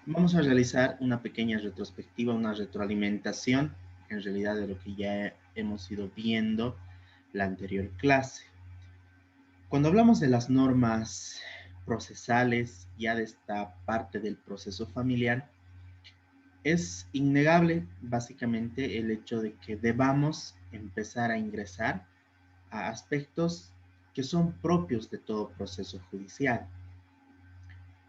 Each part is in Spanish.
Vamos a realizar una pequeña retrospectiva, una retroalimentación, en realidad, de lo que ya hemos ido viendo la anterior clase. Cuando hablamos de las normas procesales, ya de esta parte del proceso familiar, es innegable básicamente el hecho de que debamos empezar a ingresar a aspectos que son propios de todo proceso judicial.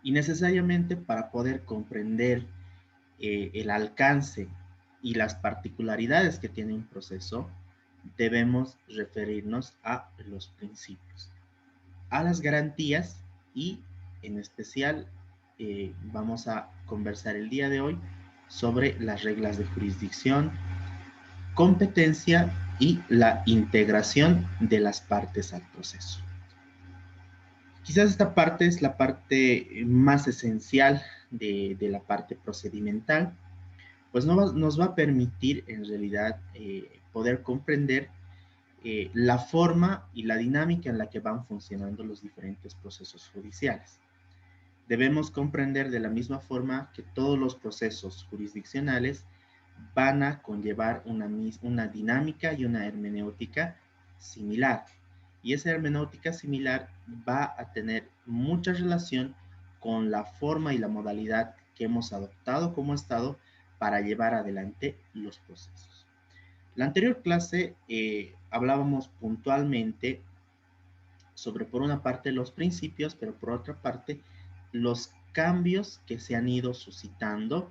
Y necesariamente para poder comprender el alcance y las particularidades que tiene un proceso, debemos referirnos a los principios, a las garantías y en especial vamos a conversar el día de hoy sobre las reglas de jurisdicción, competencia y la integración de las partes al proceso. Quizás esta parte es la parte más esencial de la parte procedimental, pues nos va a permitir en realidad poder comprender la forma y la dinámica en la que van funcionando los diferentes procesos judiciales. Debemos comprender de la misma forma que todos los procesos jurisdiccionales van a conllevar una dinámica y una hermenéutica similar. Y esa hermenéutica similar va a tener mucha relación con la forma y la modalidad que hemos adoptado como Estado para llevar adelante los procesos. La anterior clase hablábamos puntualmente sobre, por una parte, los principios, pero por otra parte, los cambios que se han ido suscitando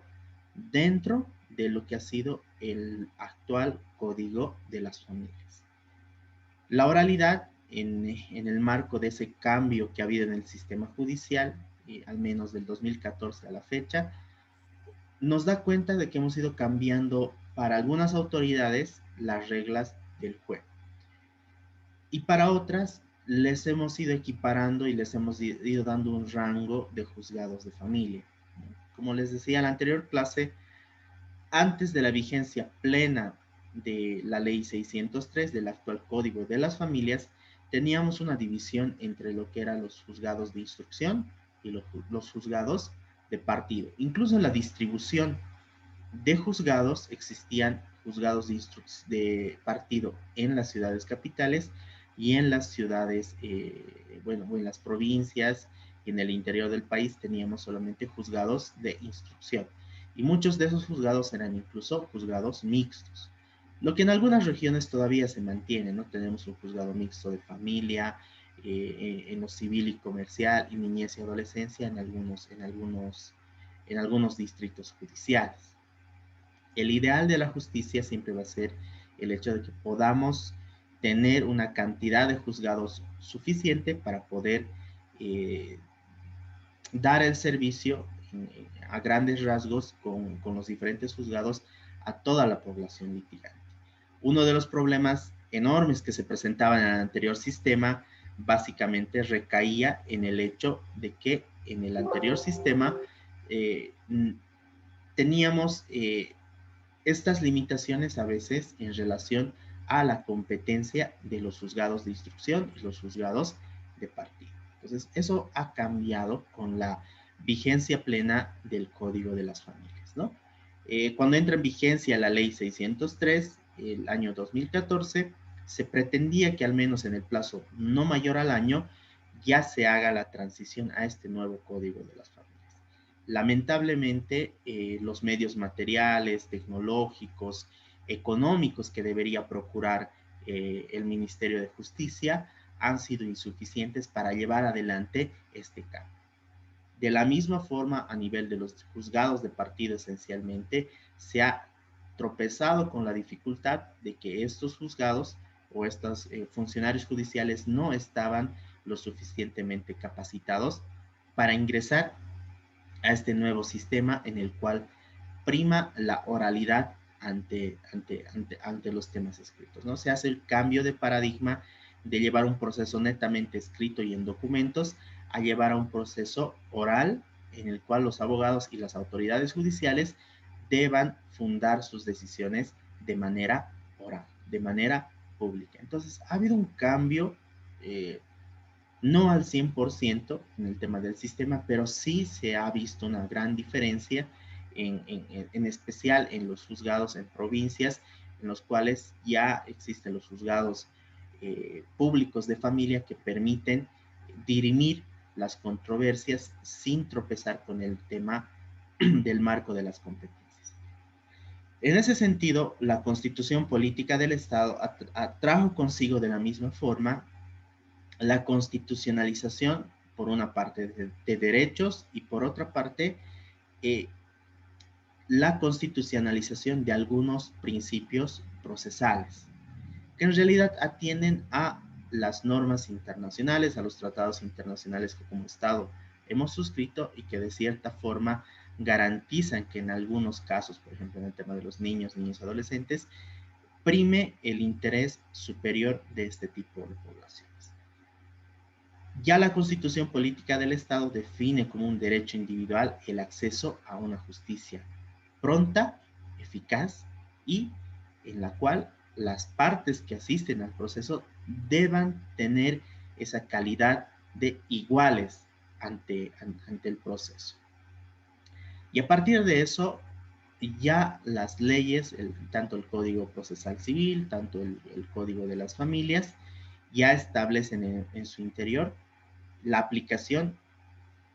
dentro de lo que ha sido el actual Código de las Familias. La oralidad, en el marco de ese cambio que ha habido en el sistema judicial, al menos del 2014 a la fecha, nos da cuenta de que hemos ido cambiando para algunas autoridades las reglas del juego. Y para otras les hemos ido equiparando y les hemos ido dando un rango de juzgados de familia. Como les decía en la anterior clase, antes de la vigencia plena de la ley 603 del actual Código de las Familias, teníamos una división entre lo que eran los juzgados de instrucción y los juzgados de partido. Incluso en la distribución de juzgados existían juzgados de partido en las ciudades capitales y en las ciudades, bueno, en las provincias y en el interior del país teníamos solamente juzgados de instrucción. Y muchos de esos juzgados eran incluso juzgados mixtos. Lo que en algunas regiones todavía se mantiene, ¿no? Tenemos un juzgado mixto de familia, en lo civil y comercial, y niñez y adolescencia en algunos distritos judiciales. El ideal de la justicia siempre va a ser el hecho de que podamos tener una cantidad de juzgados suficiente para poder eh, dar el servicio a grandes rasgos con los diferentes juzgados a toda la población litigante. Uno de los problemas enormes que se presentaban en el anterior sistema básicamente recaía en el hecho de que en el anterior sistema eh, teníamos estas limitaciones a veces en relación a la competencia de los juzgados de instrucción y los juzgados de partido. Entonces, eso ha cambiado con la vigencia plena del Código de las Familias, ¿no? Cuando entra en vigencia la Ley 603, el año 2014, se pretendía que al menos en el plazo no mayor al año ya se haga la transición a este nuevo Código de las Familias. Lamentablemente, los medios materiales, tecnológicos, económicos que debería procurar el Ministerio de Justicia han sido insuficientes para llevar adelante este cambio. De la misma forma, a nivel de los juzgados de partido esencialmente, se ha tropezado con la dificultad de que estos juzgados o estos funcionarios judiciales no estaban lo suficientemente capacitados para ingresar a este nuevo sistema en el cual prima la oralidad ante los temas escritos, ¿no? Se hace el cambio de paradigma de llevar un proceso netamente escrito y en documentos a llevar a un proceso oral en el cual los abogados y las autoridades judiciales deban fundar sus decisiones de manera oral, de manera pública. Entonces, ha habido un cambio no al 100% en el tema del sistema, pero sí se ha visto una gran diferencia, en especial en los juzgados en provincias, en los cuales ya existen los juzgados públicos de familia que permiten dirimir las controversias sin tropezar con el tema del marco de las competencias. En ese sentido, la Constitución Política del Estado trajo consigo de la misma forma la constitucionalización, por una parte, de derechos y por otra parte, eh, la constitucionalización de algunos principios procesales, que en realidad atienden a las normas internacionales, a los tratados internacionales que como Estado hemos suscrito y que de cierta forma garantizan que en algunos casos, por ejemplo en el tema de los niños, niños y adolescentes, prime el interés superior de este tipo de poblaciones. Ya la Constitución Política del Estado define como un derecho individual el acceso a una justicia pronta, eficaz y en la cual las partes que asisten al proceso deban tener esa calidad de iguales ante el proceso. Y a partir de eso, ya las leyes, tanto el Código Procesal Civil, tanto el Código de las Familias, ya establecen en su interior la aplicación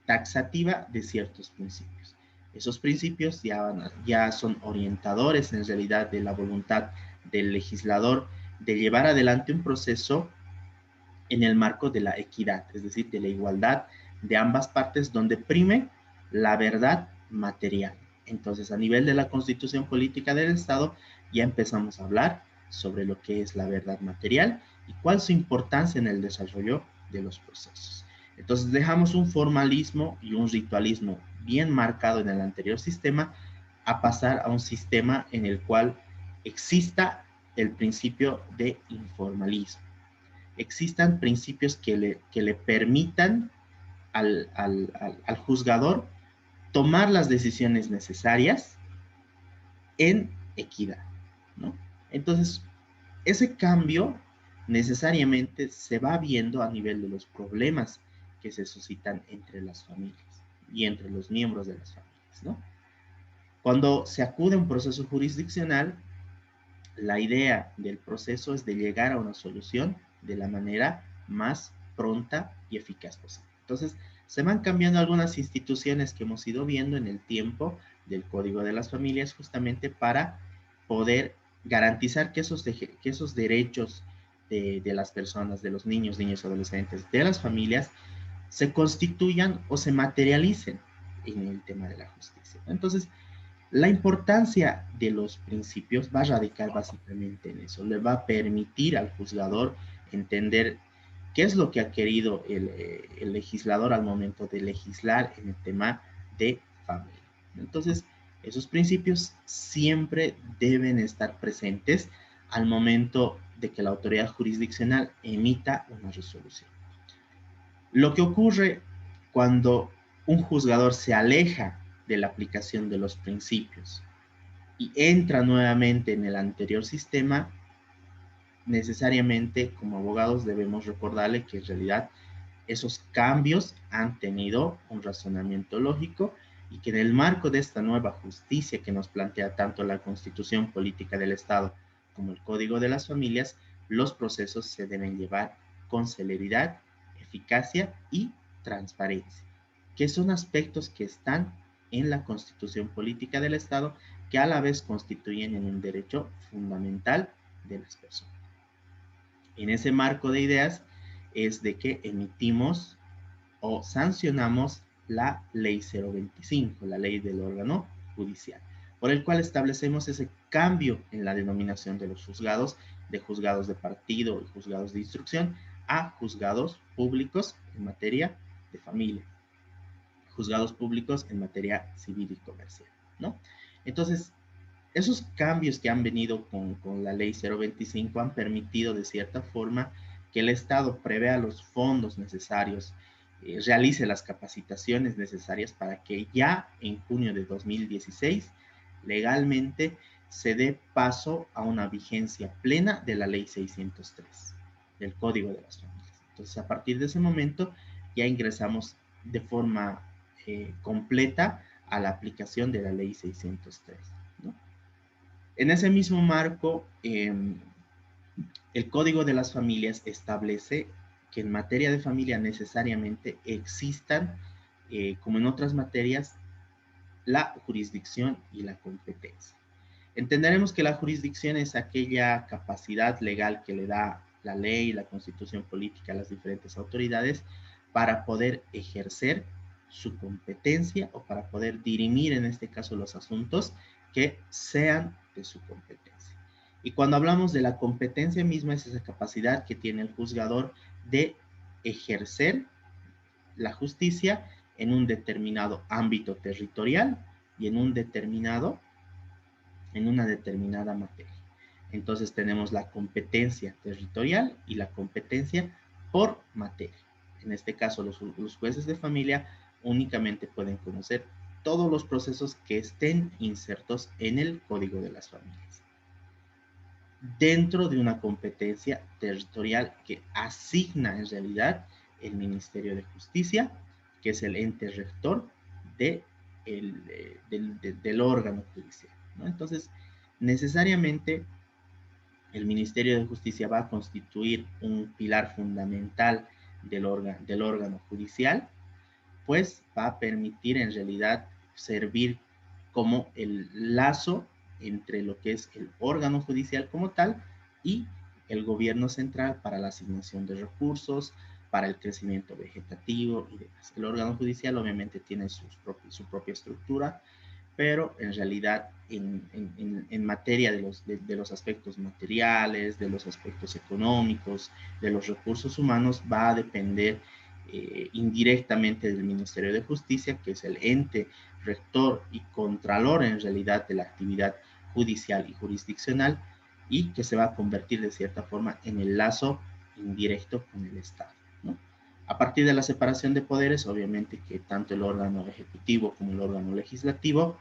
taxativa de ciertos principios. Esos principios ya son orientadores en realidad de la voluntad del legislador de llevar adelante un proceso en el marco de la equidad, es decir, de la igualdad de ambas partes, donde prime la verdad material. Entonces, a nivel de la Constitución Política del Estado, ya empezamos a hablar sobre lo que es la verdad material y cuál es su importancia en el desarrollo de los procesos. Entonces, dejamos un formalismo y un ritualismo bien marcado en el anterior sistema a pasar a un sistema en el cual exista el principio de informalismo. Existan principios que le permitan al juzgador tomar las decisiones necesarias en equidad, ¿no? Entonces, ese cambio necesariamente se va viendo a nivel de los problemas que se suscitan entre las familias y entre los miembros de las familias, ¿no? Cuando se acude a un proceso jurisdiccional, la idea del proceso es de llegar a una solución de la manera más pronta y eficaz posible. Entonces, se van cambiando algunas instituciones que hemos ido viendo en el tiempo del Código de las Familias justamente para poder garantizar que esos derechos de las personas, de los niños, niños, adolescentes, de las familias, se constituyan o se materialicen en el tema de la justicia. Entonces, la importancia de los principios va a radicar básicamente en eso. Le va a permitir al juzgador entender qué es lo que ha querido el legislador al momento de legislar en el tema de familia. Entonces, esos principios siempre deben estar presentes al momento de que la autoridad jurisdiccional emita una resolución. Lo que ocurre cuando un juzgador se aleja de la aplicación de los principios y entra nuevamente en el anterior sistema, necesariamente como abogados debemos recordarle que en realidad esos cambios han tenido un razonamiento lógico y que en el marco de esta nueva justicia que nos plantea tanto la Constitución Política del Estado como el Código de las Familias, los procesos se deben llevar con celeridad, eficacia y transparencia, que son aspectos que están en la Constitución Política del Estado que a la vez constituyen en un derecho fundamental de las personas. En ese marco de ideas es de que emitimos o sancionamos la Ley 025, la ley del órgano judicial, por el cual establecemos ese cambio en la denominación de los juzgados, de juzgados de partido y juzgados de instrucción, a juzgados públicos en materia de familia, juzgados públicos en materia civil y comercial, ¿no? Entonces, esos cambios que han venido con la ley 025 han permitido de cierta forma que el Estado prevea los fondos necesarios, realice las capacitaciones necesarias para que ya en junio de 2016 legalmente se dé paso a una vigencia plena de la ley 603 del Código de las Familias. Entonces, a partir de ese momento, ya ingresamos de forma completa a la aplicación de la ley 603, ¿no? En ese mismo marco, el Código de las Familias establece que en materia de familia necesariamente existan, como en otras materias, la jurisdicción y la competencia. Entenderemos que la jurisdicción es aquella capacidad legal que le da la ley, la constitución política a las diferentes autoridades para poder ejercer su competencia o para poder dirimir, en este caso, los asuntos que sean de su competencia. Y cuando hablamos de la competencia misma, es esa capacidad que tiene el juzgador de ejercer la justicia en un determinado ámbito territorial y en una determinada materia. Entonces tenemos la competencia territorial y la competencia por materia. En este caso, los jueces de familia únicamente pueden conocer todos los procesos que estén insertos en el Código de las Familias, dentro de una competencia territorial que asigna en realidad el Ministerio de Justicia, que es el ente rector del órgano judicial, ¿no? Entonces, necesariamente el Ministerio de Justicia va a constituir un pilar fundamental del órgano judicial, pues va a permitir en realidad servir como el lazo entre lo que es el órgano judicial como tal y el gobierno central para la asignación de recursos, para el crecimiento vegetativo y demás. El órgano judicial obviamente tiene su propia estructura, pero en realidad en materia de los aspectos materiales, de los aspectos económicos, de los recursos humanos, va a depender indirectamente del Ministerio de Justicia, que es el ente rector y contralor en realidad de la actividad judicial y jurisdiccional, y que se va a convertir de cierta forma en el lazo indirecto con el Estado, ¿no? A partir de la separación de poderes, obviamente que tanto el órgano ejecutivo como el órgano legislativo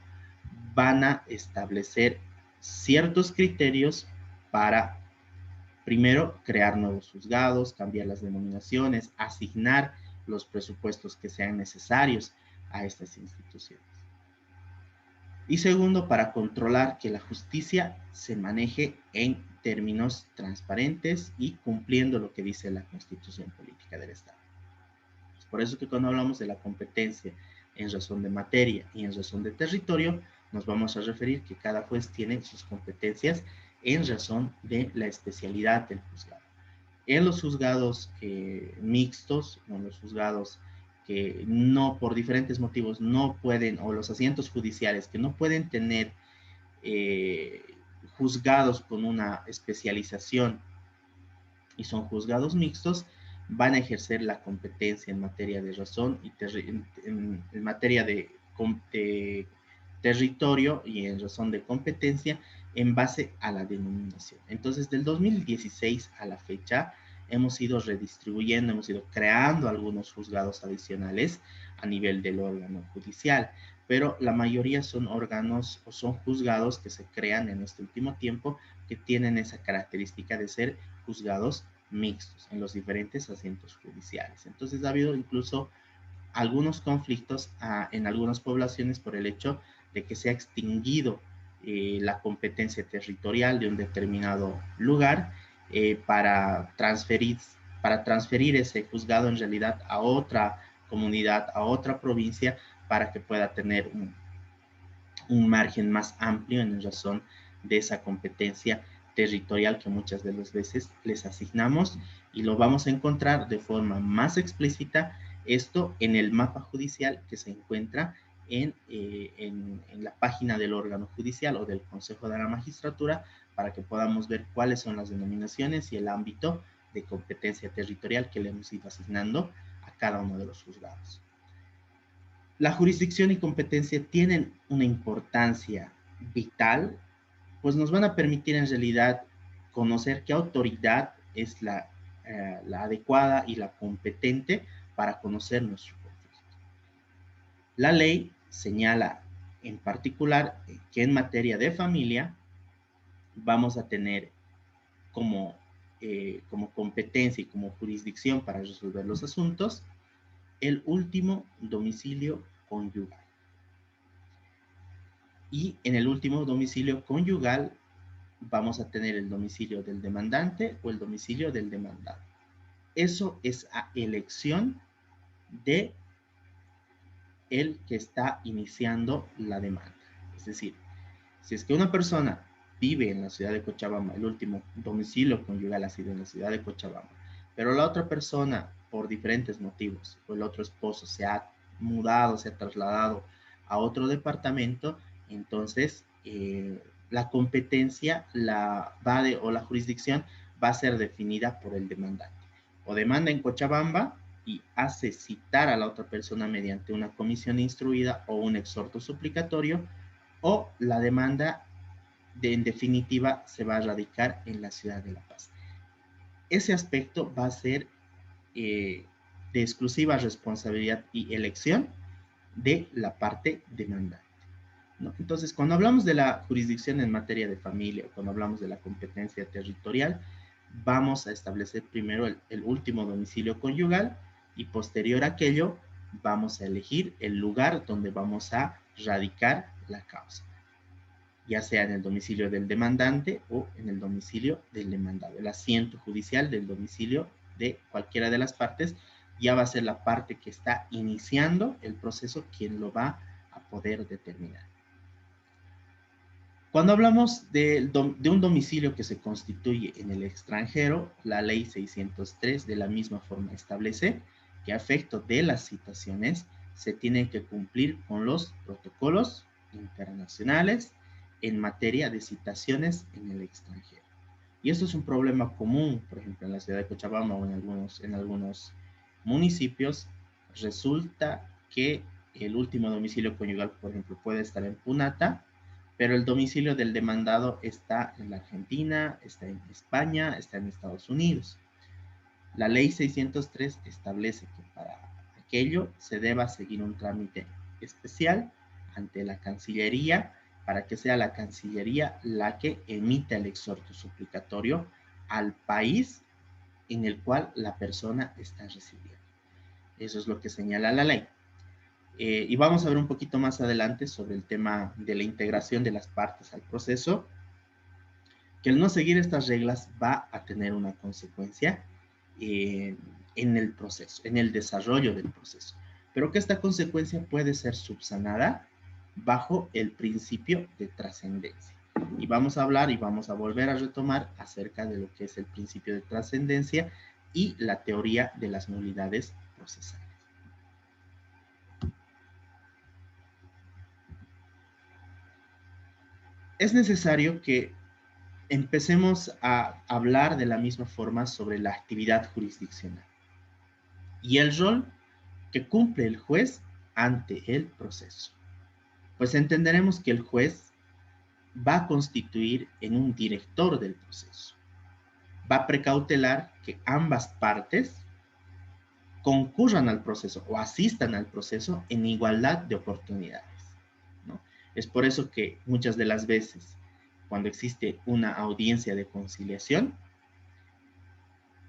van a establecer ciertos criterios para, primero, crear nuevos juzgados, cambiar las denominaciones, asignar los presupuestos que sean necesarios a estas instituciones. Y segundo, para controlar que la justicia se maneje en términos transparentes y cumpliendo lo que dice la Constitución Política del Estado. Es por eso que cuando hablamos de la competencia en razón de materia y en razón de territorio, nos vamos a referir que cada juez tiene sus competencias en razón de la especialidad del juzgado. En los juzgados mixtos, o en los juzgados que no, por diferentes motivos, no pueden, o los asientos judiciales que no pueden tener juzgados con una especialización y son juzgados mixtos, van a ejercer la competencia en materia de razón y en materia de territorio y en razón de competencia en base a la denominación. Entonces, del 2016 a la fecha, hemos ido redistribuyendo, hemos ido creando algunos juzgados adicionales a nivel del órgano judicial, pero la mayoría son órganos o son juzgados que se crean en este último tiempo que tienen esa característica de ser juzgados mixtos en los diferentes asientos judiciales. Entonces ha habido incluso algunos conflictos en algunas poblaciones por el hecho de que se ha extinguido la competencia territorial de un determinado lugar para transferir ese juzgado en realidad a otra comunidad, a otra provincia, para que pueda tener un margen más amplio en razón de esa competencia territorial que muchas de las veces les asignamos, y lo vamos a encontrar de forma más explícita esto en el mapa judicial que se encuentra en la página del órgano judicial o del Consejo de la Magistratura, para que podamos ver cuáles son las denominaciones y el ámbito de competencia territorial que le hemos ido asignando a cada uno de los juzgados. La jurisdicción y competencia tienen una importancia vital, pues nos van a permitir en realidad conocer qué autoridad es la adecuada y la competente para conocer nuestro conflicto. La ley señala en particular que en materia de familia vamos a tener como como competencia y como jurisdicción para resolver los asuntos, el último domicilio conyugal. Y en el último domicilio conyugal vamos a tener el domicilio del demandante o el domicilio del demandado. Eso es a elección de el que está iniciando la demanda. Es decir, si es que una persona vive en la ciudad de Cochabamba, el último domicilio conyugal ha sido en la ciudad de Cochabamba, pero la otra persona, por diferentes motivos, o el otro esposo se ha mudado, se ha trasladado a otro departamento, entonces la competencia o la jurisdicción va a ser definida por el demandante. O demanda en Cochabamba y hace citar a la otra persona mediante una comisión instruida o un exhorto suplicatorio, o la demanda en definitiva se va a radicar en la ciudad de La Paz. Ese aspecto va a ser de exclusiva responsabilidad y elección de la parte demandante, ¿no? Entonces, cuando hablamos de la jurisdicción en materia de familia, o cuando hablamos de la competencia territorial, vamos a establecer primero el último domicilio conyugal y posterior a aquello vamos a elegir el lugar donde vamos a radicar la causa, ya sea en el domicilio del demandante o en el domicilio del demandado. El asiento judicial del domicilio de cualquiera de las partes ya va a ser la parte que está iniciando el proceso quien lo va a poder determinar. Cuando hablamos de un domicilio que se constituye en el extranjero, la ley 603 de la misma forma establece que a efecto de las citaciones se tiene que cumplir con los protocolos internacionales en materia de citaciones en el extranjero. Y esto es un problema común, por ejemplo, en la ciudad de Cochabamba o en algunos municipios. Resulta que el último domicilio conyugal, por ejemplo, puede estar en Punata, pero el domicilio del demandado está en la Argentina, está en España, está en Estados Unidos. La ley 603 establece que para aquello se deba seguir un trámite especial ante la Cancillería, para que sea la Cancillería la que emita el exhorto suplicatorio al país en el cual la persona está residiendo. Eso es lo que señala la ley. Y vamos a ver un poquito más adelante sobre el tema de la integración de las partes al proceso, que el no seguir estas reglas va a tener una consecuencia en el proceso, en el desarrollo del proceso, pero que esta consecuencia puede ser subsanada bajo el principio de trascendencia. Y vamos a hablar y vamos a volver a retomar acerca de lo que es el principio de trascendencia y la teoría de las nulidades procesales. Es necesario que empecemos a hablar de la misma forma sobre la actividad jurisdiccional y el rol que cumple el juez ante el proceso. Pues entenderemos que el juez va a constituir en un director del proceso. Va a precautelar que ambas partes concurran al proceso o asistan al proceso en igualdad de oportunidades, ¿no? Es por eso que muchas de las veces, cuando existe una audiencia de conciliación,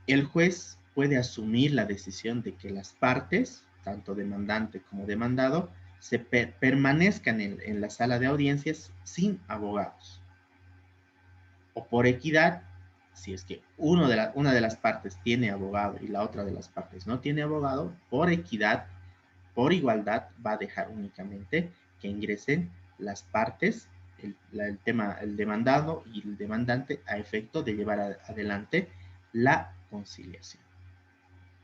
el juez puede asumir la decisión de que las partes, tanto demandante como demandado, se permanezcan en la sala de audiencias sin abogados. O por equidad, si es que una de las partes tiene abogado y la otra de las partes no tiene abogado, por equidad, por igualdad, va a dejar únicamente que ingresen las partes, el demandado y el demandante, a efecto de llevar adelante la conciliación.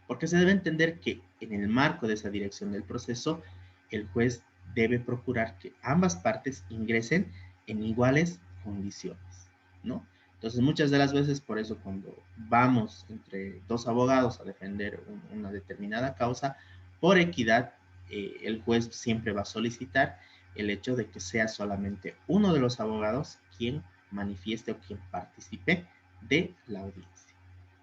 Porque se debe entender que en el marco de esa dirección del proceso, el juez debe procurar que ambas partes ingresen en iguales condiciones, ¿no? Entonces, muchas de las veces, por eso, cuando vamos entre dos abogados a defender una determinada causa, por equidad, el juez siempre va a solicitar el hecho de que sea solamente uno de los abogados quien manifieste o quien participe de la audiencia.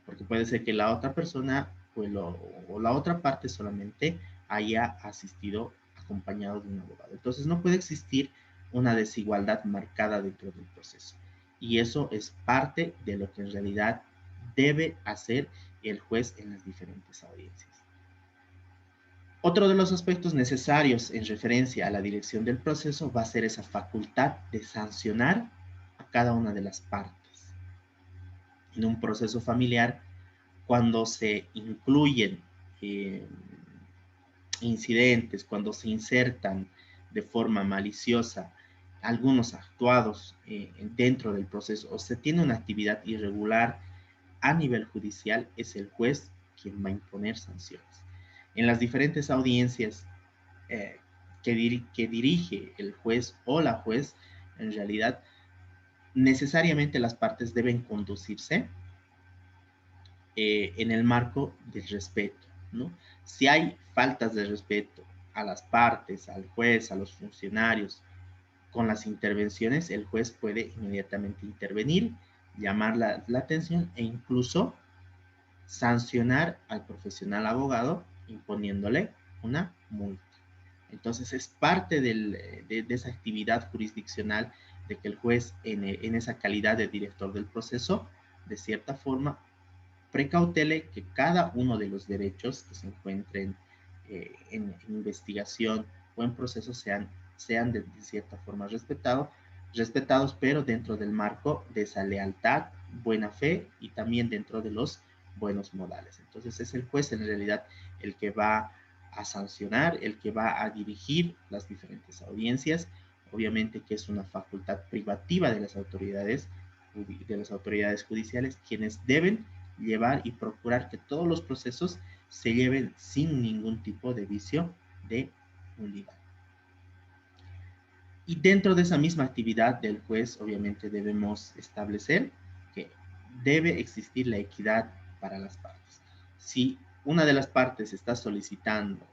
Porque puede ser que la otra persona pues o la otra parte solamente haya asistido acompañado de un abogado. Entonces no puede existir una desigualdad marcada dentro del proceso. Y eso es parte de lo que en realidad debe hacer el juez en las diferentes audiencias. Otro de los aspectos necesarios en referencia a la dirección del proceso va a ser esa facultad de sancionar a cada una de las partes. En un proceso familiar, cuando se incluyen incidentes, cuando se insertan de forma maliciosa algunos actuados dentro del proceso o se tiene una actividad irregular a nivel judicial, es el juez quien va a imponer sanciones. En las diferentes audiencias que dirige el juez o la juez, en realidad, necesariamente las partes deben conducirse en el marco del respeto, ¿no? Si hay faltas de respeto a las partes, al juez, a los funcionarios, con las intervenciones, el juez puede inmediatamente intervenir, llamar la atención e incluso sancionar al profesional abogado imponiéndole una multa. Entonces es parte de esa actividad jurisdiccional de que el juez en esa calidad de director del proceso, de cierta forma, precautele que cada uno de los derechos que se encuentren en investigación o en proceso sean de cierta forma respetados, pero dentro del marco de esa lealtad, buena fe y también dentro de los buenos modales. Entonces es el juez en realidad el que va a sancionar, el que va a dirigir las diferentes audiencias, obviamente que es una facultad privativa de las autoridades judiciales, quienes deben llevar y procurar que todos los procesos se lleven sin ningún tipo de vicio de nulidad. Y dentro de esa misma actividad del juez, obviamente debemos establecer que debe existir la equidad para las partes. Si una de las partes está solicitando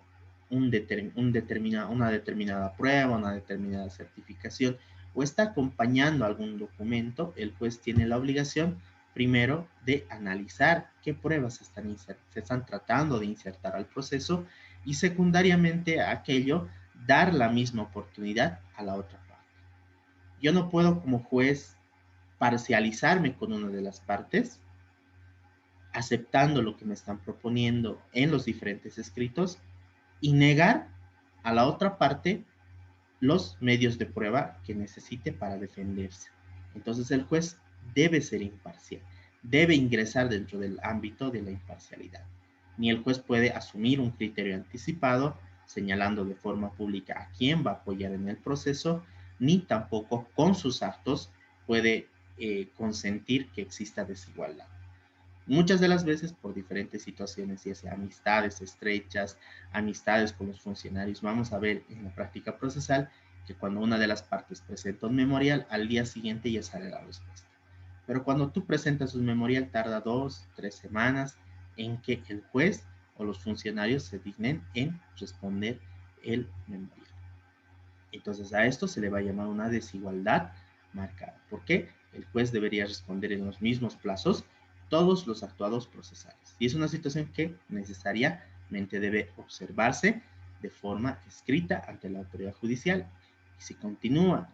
una determinada prueba, una determinada certificación, o está acompañando algún documento, el juez tiene la obligación primero de analizar qué pruebas se están tratando de insertar al proceso y secundariamente a aquello dar la misma oportunidad a la otra parte. Yo no puedo como juez parcializarme con una de las partes, aceptando lo que me están proponiendo en los diferentes escritos y negar a la otra parte los medios de prueba que necesite para defenderse. Entonces el juez debe ser imparcial, debe ingresar dentro del ámbito de la imparcialidad. Ni el juez puede asumir un criterio anticipado señalando de forma pública a quién va a apoyar en el proceso, ni tampoco con sus actos puede consentir que exista desigualdad. Muchas de las veces por diferentes situaciones, ya sea amistades estrechas, amistades con los funcionarios, vamos a ver en la práctica procesal que cuando una de las partes presenta un memorial, al día siguiente ya sale la respuesta. Pero cuando tú presentas un memorial tarda 2, 3 semanas en que el juez o los funcionarios se dignen en responder el memorial. Entonces a esto se le va a llamar una desigualdad marcada. ¿Por qué? El juez debería responder en los mismos plazos todos los actuados procesales. Y es una situación que necesariamente debe observarse de forma escrita ante la autoridad judicial. Y si continúa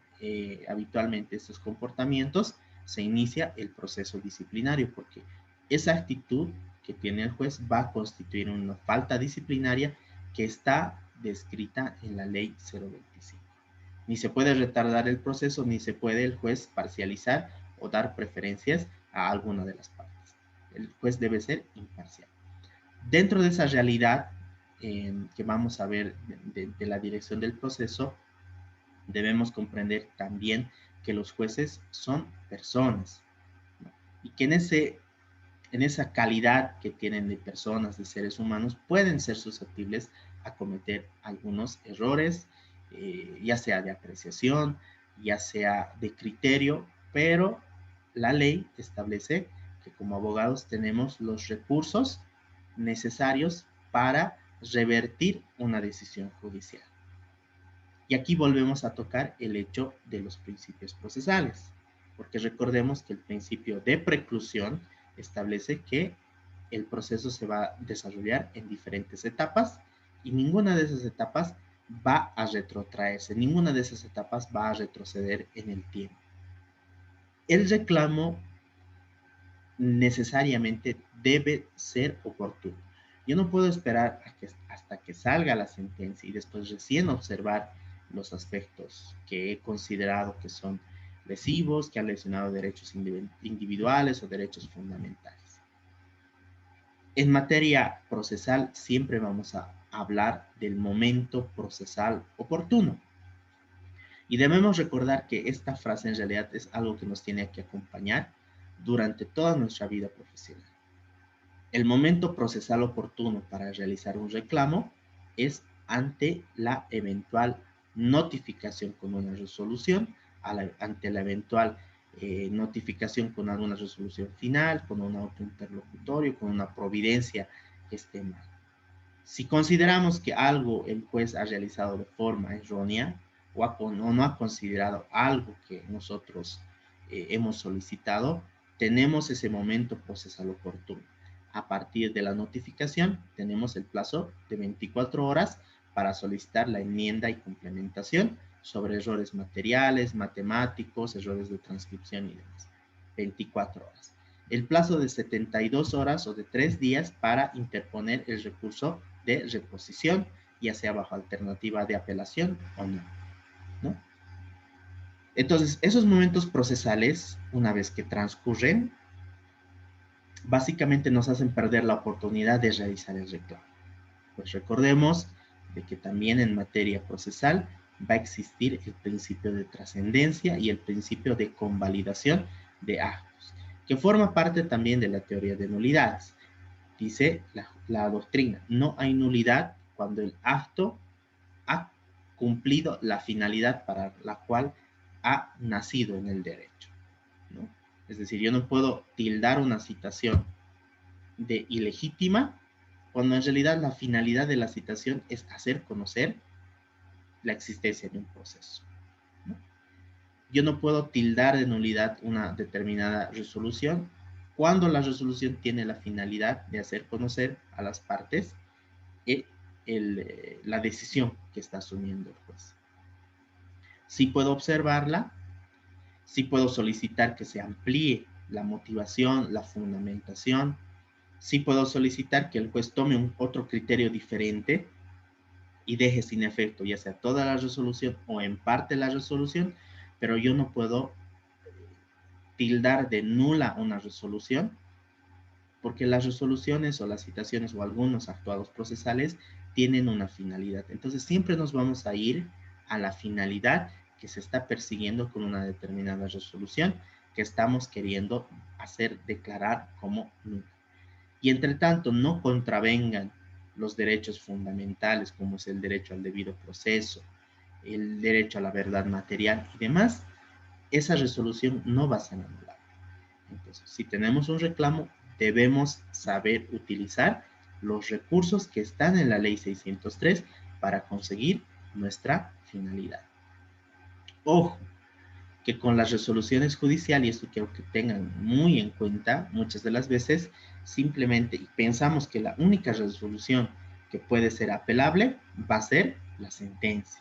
habitualmente estos comportamientos, se inicia el proceso disciplinario, porque esa actitud que tiene el juez va a constituir una falta disciplinaria que está descrita en la ley 025. Ni se puede retardar el proceso, ni se puede el juez parcializar o dar preferencias a alguna de las partes. El juez debe ser imparcial. Dentro de esa realidad que vamos a ver de la dirección del proceso, debemos comprender también que los jueces son personas, ¿no? Y que en esa calidad que tienen de personas, de seres humanos, pueden ser susceptibles a cometer algunos errores, ya sea de apreciación, ya sea de criterio, pero la ley establece que como abogados tenemos los recursos necesarios para revertir una decisión judicial. Y aquí volvemos a tocar el hecho de los principios procesales, porque recordemos que el principio de preclusión establece que el proceso se va a desarrollar en diferentes etapas y ninguna de esas etapas va a retrotraerse, ninguna de esas etapas va a retroceder en el tiempo. El reclamo necesariamente debe ser oportuno. Yo no puedo esperar hasta que salga la sentencia y después recién observar los aspectos que he considerado que son lesivos, que han lesionado derechos individuales o derechos fundamentales. En materia procesal siempre vamos a hablar del momento procesal oportuno. Y debemos recordar que esta frase en realidad es algo que nos tiene que acompañar durante toda nuestra vida profesional. El momento procesal oportuno para realizar un reclamo es ante la eventual notificación con una resolución, ante la eventual notificación con alguna resolución final, con un auto interlocutorio, con una providencia que esté mal. Si consideramos que algo el juez ha realizado de forma errónea o no ha considerado algo que nosotros hemos solicitado, tenemos ese momento procesal oportuno. A partir de la notificación, tenemos el plazo de 24 horas para solicitar la enmienda y complementación sobre errores materiales, matemáticos, errores de transcripción y demás. 24 horas. El plazo de 72 horas o de 3 días para interponer el recurso de reposición, ya sea bajo alternativa de apelación o no, ¿no? Entonces, esos momentos procesales, una vez que transcurren, básicamente nos hacen perder la oportunidad de realizar el reclamo. Pues recordemos de que también en materia procesal va a existir el principio de trascendencia y el principio de convalidación de actos, que forma parte también de la teoría de nulidades. Dice la doctrina, no hay nulidad cuando el acto ha cumplido la finalidad para la cual ha nacido en el derecho, ¿no? Es decir, yo no puedo tildar una citación de ilegítima cuando en realidad la finalidad de la citación es hacer conocer la existencia de un proceso, ¿no? Yo no puedo tildar de nulidad una determinada resolución cuando la resolución tiene la finalidad de hacer conocer a las partes la decisión que está asumiendo el juez. Sí puedo observarla, sí puedo solicitar que se amplíe la motivación, la fundamentación, sí puedo solicitar que el juez tome otro criterio diferente y deje sin efecto ya sea toda la resolución o en parte la resolución, pero yo no puedo tildar de nula una resolución porque las resoluciones o las citaciones o algunos actuados procesales tienen una finalidad. Entonces siempre nos vamos a ir a la finalidad que se está persiguiendo con una determinada resolución que estamos queriendo hacer declarar como nula. Y entre tanto no contravengan los derechos fundamentales como es el derecho al debido proceso, el derecho a la verdad material y demás, esa resolución no va a ser anulada. Entonces, si tenemos un reclamo, debemos saber utilizar los recursos que están en la ley 603 para conseguir nuestra finalidad. Ojo, que con las resoluciones judiciales, y esto quiero que tengan muy en cuenta, muchas de las veces simplemente pensamos que la única resolución que puede ser apelable va a ser la sentencia.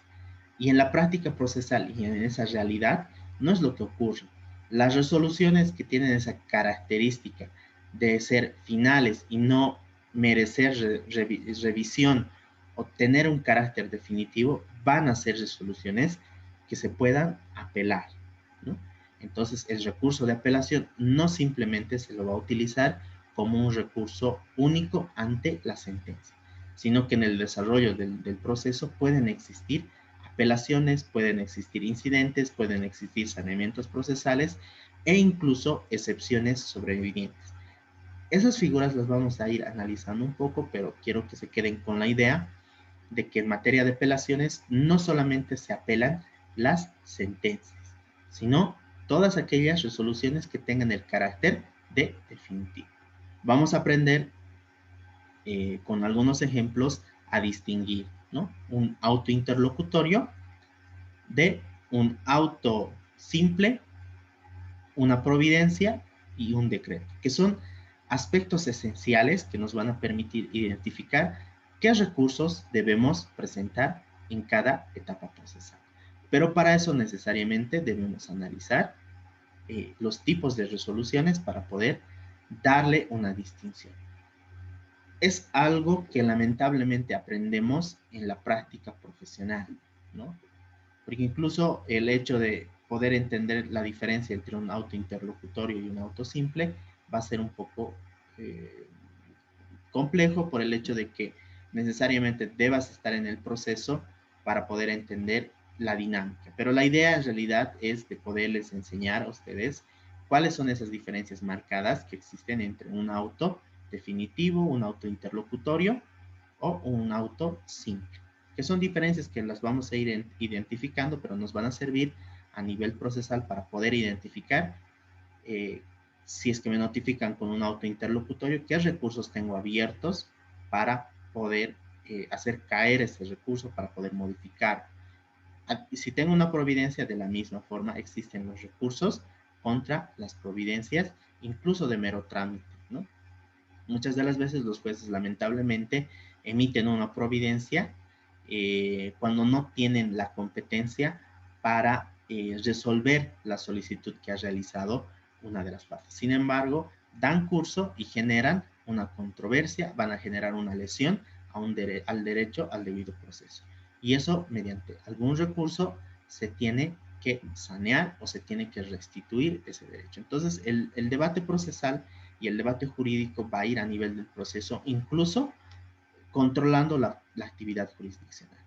Y en la práctica procesal y en esa realidad no es lo que ocurre. Las resoluciones que tienen esa característica de ser finales y no merecer revisión o tener un carácter definitivo van a ser resoluciones que se puedan apelar, ¿no? Entonces, el recurso de apelación no simplemente se lo va a utilizar como un recurso único ante la sentencia, sino que en el desarrollo del proceso pueden existir apelaciones, pueden existir incidentes, pueden existir saneamientos procesales e incluso excepciones sobrevivientes. Esas figuras las vamos a ir analizando un poco, pero quiero que se queden con la idea de que en materia de apelaciones no solamente se apelan las sentencias, sino todas aquellas resoluciones que tengan el carácter de definitivo. Vamos a aprender con algunos ejemplos a distinguir, ¿no? Un auto interlocutorio de un auto simple, una providencia y un decreto, que son aspectos esenciales que nos van a permitir identificar qué recursos debemos presentar en cada etapa procesal. Pero para eso necesariamente debemos analizar los tipos de resoluciones para poder darle una distinción. Es algo que lamentablemente aprendemos en la práctica profesional, ¿no? Porque incluso el hecho de poder entender la diferencia entre un auto interlocutorio y un auto simple va a ser un poco complejo por el hecho de que necesariamente debas estar en el proceso para poder entender la dinámica. Pero la idea en realidad es de poderles enseñar a ustedes cuáles son esas diferencias marcadas que existen entre un auto definitivo, un auto interlocutorio o un auto simple, que son diferencias que las vamos a ir identificando, pero nos van a servir a nivel procesal para poder identificar si es que me notifican con un auto interlocutorio, qué recursos tengo abiertos para poder hacer caer ese recurso, para poder modificar. Si tengo una providencia, de la misma forma existen los recursos contra las providencias, incluso de mero trámite, ¿no? Muchas de las veces los jueces lamentablemente emiten una providencia cuando no tienen la competencia para resolver la solicitud que ha realizado una de las partes. Sin embargo, dan curso y generan una controversia, van a generar una lesión al derecho al debido proceso. Y eso, mediante algún recurso, se tiene que sanear o se tiene que restituir ese derecho. Entonces, el debate procesal y el debate jurídico va a ir a nivel del proceso, incluso controlando la actividad jurisdiccional.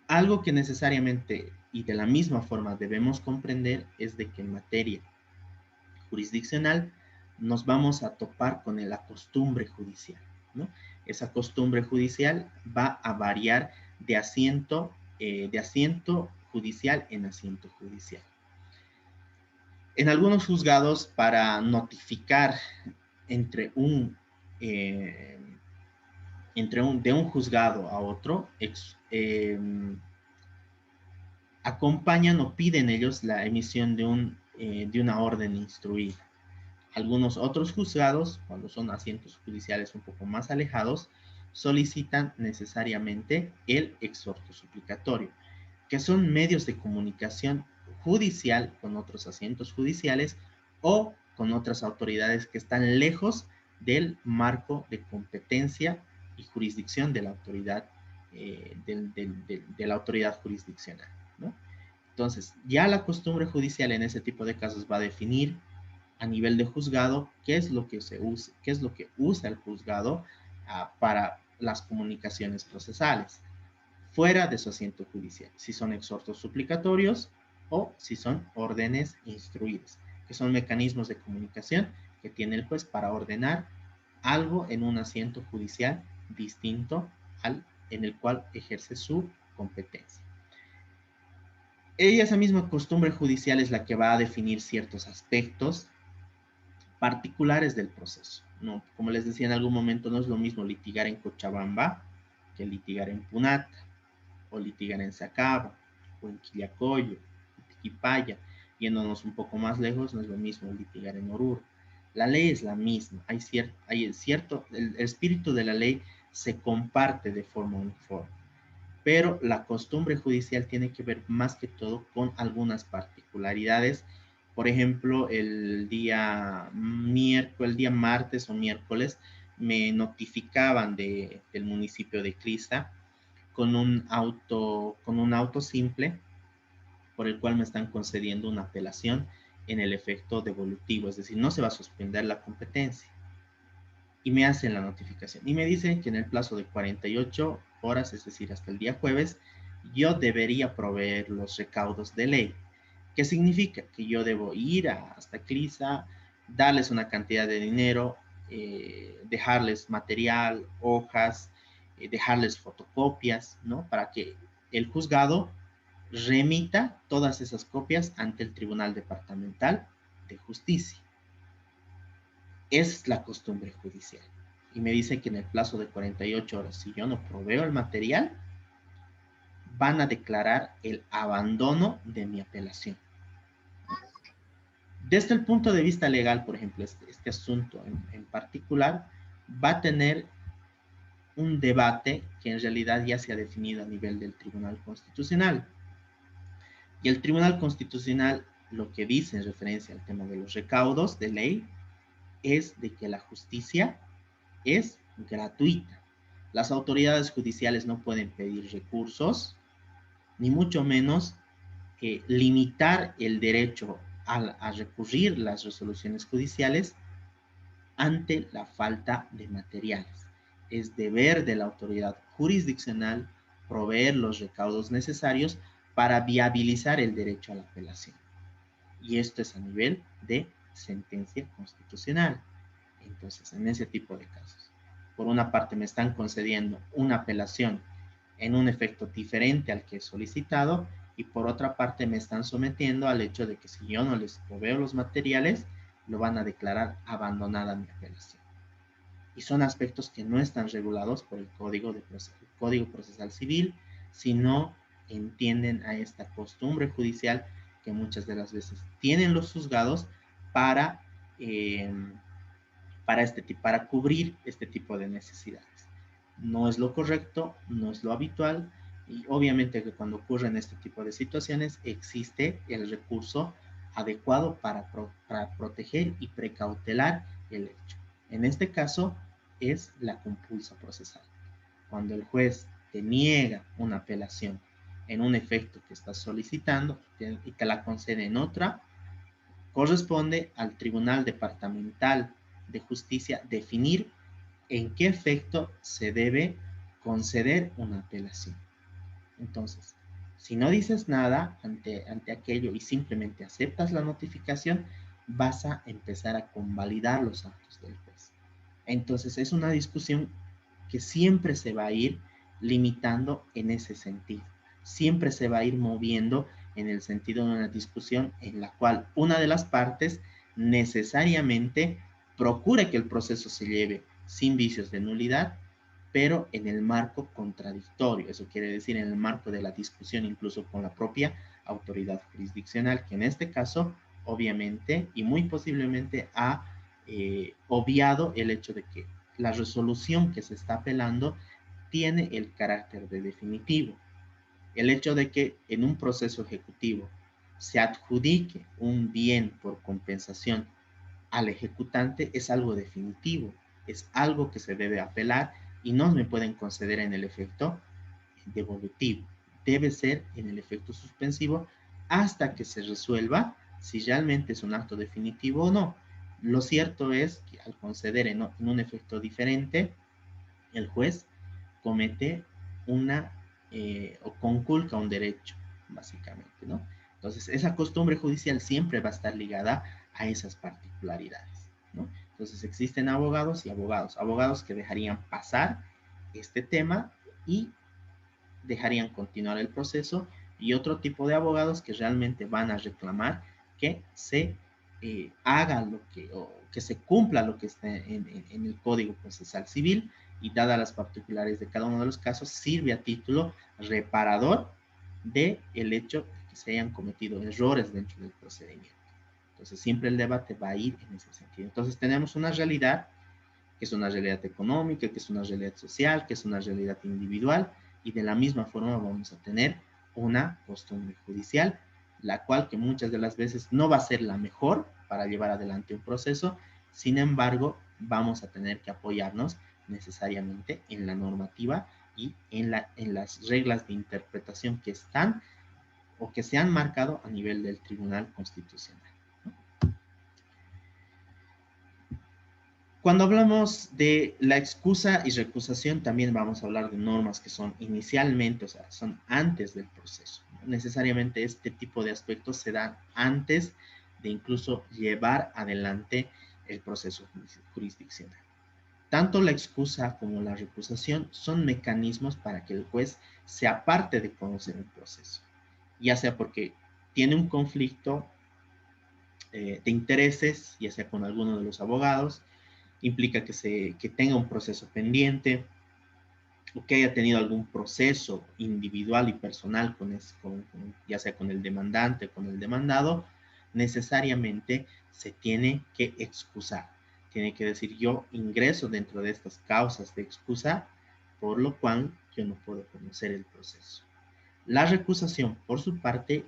Algo que necesariamente y de la misma forma debemos comprender es de que en materia jurisdiccional nos vamos a topar con la costumbre judicial, ¿no? Esa costumbre judicial va a variar de asiento judicial en asiento judicial. En algunos juzgados, para notificar entre de un juzgado a otro, acompañan o piden ellos la emisión de una orden instruida. Algunos otros juzgados, cuando son asientos judiciales un poco más alejados, solicitan necesariamente el exhorto suplicatorio, que son medios de comunicación judicial con otros asientos judiciales o con otras autoridades que están lejos del marco de competencia y jurisdicción de la autoridad, de la autoridad jurisdiccional, ¿no? Entonces, ya la costumbre judicial en ese tipo de casos va a definir a nivel de juzgado qué es lo que se usa, qué es lo que usa el juzgado para las comunicaciones procesales fuera de su asiento judicial, si son exhortos suplicatorios o si son órdenes instruidas, que son mecanismos de comunicación que tiene el juez para ordenar algo en un asiento judicial distinto al en el cual ejerce su competencia. Esa misma costumbre judicial es la que va a definir ciertos aspectos particulares del proceso, ¿no? Como les decía en algún momento, no es lo mismo litigar en Cochabamba que litigar en Punata, o litigar en Sacaba, o en Quillacollo, en Tiquipaya. Yéndonos un poco más lejos, no es lo mismo litigar en Oruro. La ley es la misma, el espíritu de la ley se comparte de forma uniforme, pero la costumbre judicial tiene que ver más que todo con algunas particularidades. Por ejemplo, el día martes o miércoles me notificaban del municipio de Crista con un auto simple por el cual me están concediendo una apelación en el efecto devolutivo, es decir, no se va a suspender la competencia. Y me hacen la notificación y me dicen que en el plazo de 48 horas, es decir, hasta el día jueves, yo debería proveer los recaudos de ley. ¿Qué significa? Que yo debo ir hasta CLISA, darles una cantidad de dinero, dejarles material, hojas, dejarles fotocopias, ¿no? Para que el juzgado remita todas esas copias ante el Tribunal Departamental de Justicia. Es la costumbre judicial. Y me dice que en el plazo de 48 horas, si yo no proveo el material, van a declarar el abandono de mi apelación. Desde el punto de vista legal, por ejemplo, este asunto en particular va a tener un debate que en realidad ya se ha definido a nivel del Tribunal Constitucional. Y el Tribunal Constitucional lo que dice en referencia al tema de los recaudos de ley es de que la justicia es gratuita. Las autoridades judiciales no pueden pedir recursos, ni mucho menos limitar el derecho a recurrir las resoluciones judiciales ante la falta de materiales. Es deber de la autoridad jurisdiccional proveer los recaudos necesarios para viabilizar el derecho a la apelación. Y esto es a nivel de sentencia constitucional. Entonces, en ese tipo de casos, por una parte me están concediendo una apelación en un efecto diferente al que he solicitado, y por otra parte me están sometiendo al hecho de que si yo no les proveo los materiales, lo van a declarar abandonada mi apelación. Y son aspectos que no están regulados por el Código Procesal Civil, sino entienden a esta costumbre judicial que muchas de las veces tienen los juzgados para, para cubrir este tipo de necesidades. No es lo correcto, no es lo habitual, y obviamente que cuando ocurren este tipo de situaciones existe el recurso adecuado para proteger y precautelar el hecho. En este caso es la compulsa procesal. Cuando el juez te niega una apelación en un efecto que estás solicitando y te la concede en otra, corresponde al Tribunal Departamental de Justicia definir en qué efecto se debe conceder una apelación. Entonces, si no dices nada ante aquello y simplemente aceptas la notificación, vas a empezar a convalidar los actos del juez. Entonces, es una discusión que siempre se va a ir limitando en ese sentido. Siempre se va a ir moviendo en el sentido de una discusión en la cual una de las partes necesariamente procure que el proceso se lleve sin vicios de nulidad, pero en el marco contradictorio. Eso quiere decir en el marco de la discusión incluso con la propia autoridad jurisdiccional, que en este caso obviamente y muy posiblemente ha obviado el hecho de que la resolución que se está apelando tiene el carácter de definitivo. El hecho de que en un proceso ejecutivo se adjudique un bien por compensación al ejecutante es algo definitivo, es algo que se debe apelar y no me pueden conceder en el efecto devolutivo. Debe ser en el efecto suspensivo hasta que se resuelva si realmente es un acto definitivo o no. Lo cierto es que al conceder en un efecto diferente, el juez comete o conculca un derecho, básicamente, ¿no? Entonces, esa costumbre judicial siempre va a estar ligada a esas particularidades, ¿no? Entonces, existen abogados y abogados que dejarían pasar este tema y dejarían continuar el proceso, y otro tipo de abogados que realmente van a reclamar que se haga o que se cumpla lo que está en el Código Procesal Civil, y dadas las particularidades de cada uno de los casos, sirve a título reparador de el hecho de que se hayan cometido errores dentro del procedimiento. Entonces, siempre el debate va a ir en ese sentido. Entonces, tenemos una realidad que es una realidad económica, que es una realidad social, que es una realidad individual, y de la misma forma vamos a tener una costumbre judicial, la cual que muchas de las veces no va a ser la mejor para llevar adelante un proceso. Sin embargo, vamos a tener que apoyarnos necesariamente en la normativa y en las reglas de interpretación que están o que se han marcado a nivel del Tribunal Constitucional. Cuando hablamos de la excusa y recusación, también vamos a hablar de normas que son inicialmente, o sea, son antes del proceso. Necesariamente este tipo de aspectos se dan antes de incluso llevar adelante el proceso jurisdiccional. Tanto la excusa como la recusación son mecanismos para que el juez se aparte de conocer el proceso, ya sea porque tiene un conflicto de intereses, ya sea con alguno de los abogados, implica que tenga un proceso pendiente o que haya tenido algún proceso individual y personal ya sea con el demandante o con el demandado, necesariamente se tiene que excusar. Tiene que decir, yo ingreso dentro de estas causas de excusa, por lo cual yo no puedo conocer el proceso. La recusación, por su parte,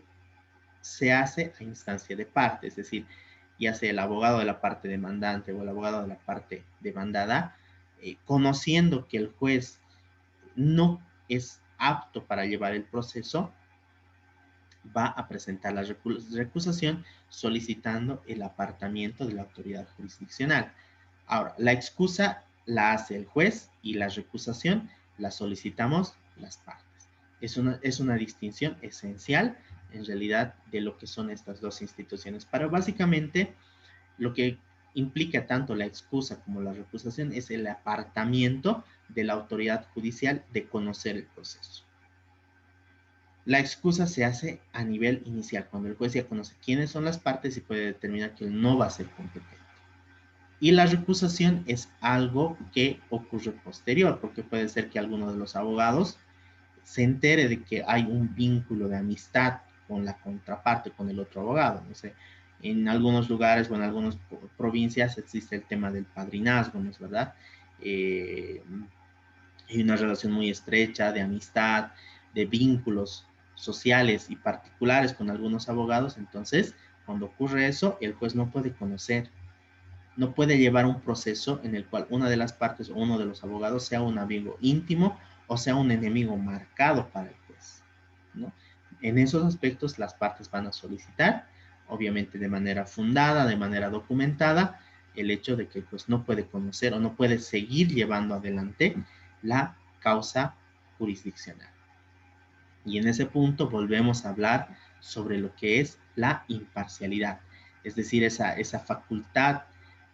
se hace a instancia de parte, es decir, ya sea el abogado de la parte demandante o el abogado de la parte demandada, conociendo que el juez no es apto para llevar el proceso, va a presentar la recusación solicitando el apartamiento de la autoridad jurisdiccional. Ahora, la excusa la hace el juez y la recusación la solicitamos las partes. Es una distinción esencial en realidad de lo que son estas dos instituciones. Pero básicamente lo que implica tanto la excusa como la recusación es el apartamiento de la autoridad judicial de conocer el proceso. La excusa se hace a nivel inicial, cuando el juez ya conoce quiénes son las partes y puede determinar que él no va a ser competente. Y la recusación es algo que ocurre posterior, porque puede ser que alguno de los abogados se entere de que hay un vínculo de amistad con la contraparte, con el otro abogado. No sé, en algunos lugares o en algunas provincias existe el tema del padrinazgo, ¿no es verdad? Hay una relación muy estrecha de amistad, de vínculos sociales y particulares con algunos abogados. Entonces, cuando ocurre eso, el juez no puede conocer, no puede llevar un proceso en el cual una de las partes o uno de los abogados sea un amigo íntimo o sea un enemigo marcado para el juez, ¿no? En esos aspectos las partes van a solicitar, obviamente de manera fundada, de manera documentada, el hecho de que el juez no puede conocer o no puede seguir llevando adelante la causa jurisdiccional. Y en ese punto volvemos a hablar sobre lo que es la imparcialidad, es decir, esa facultad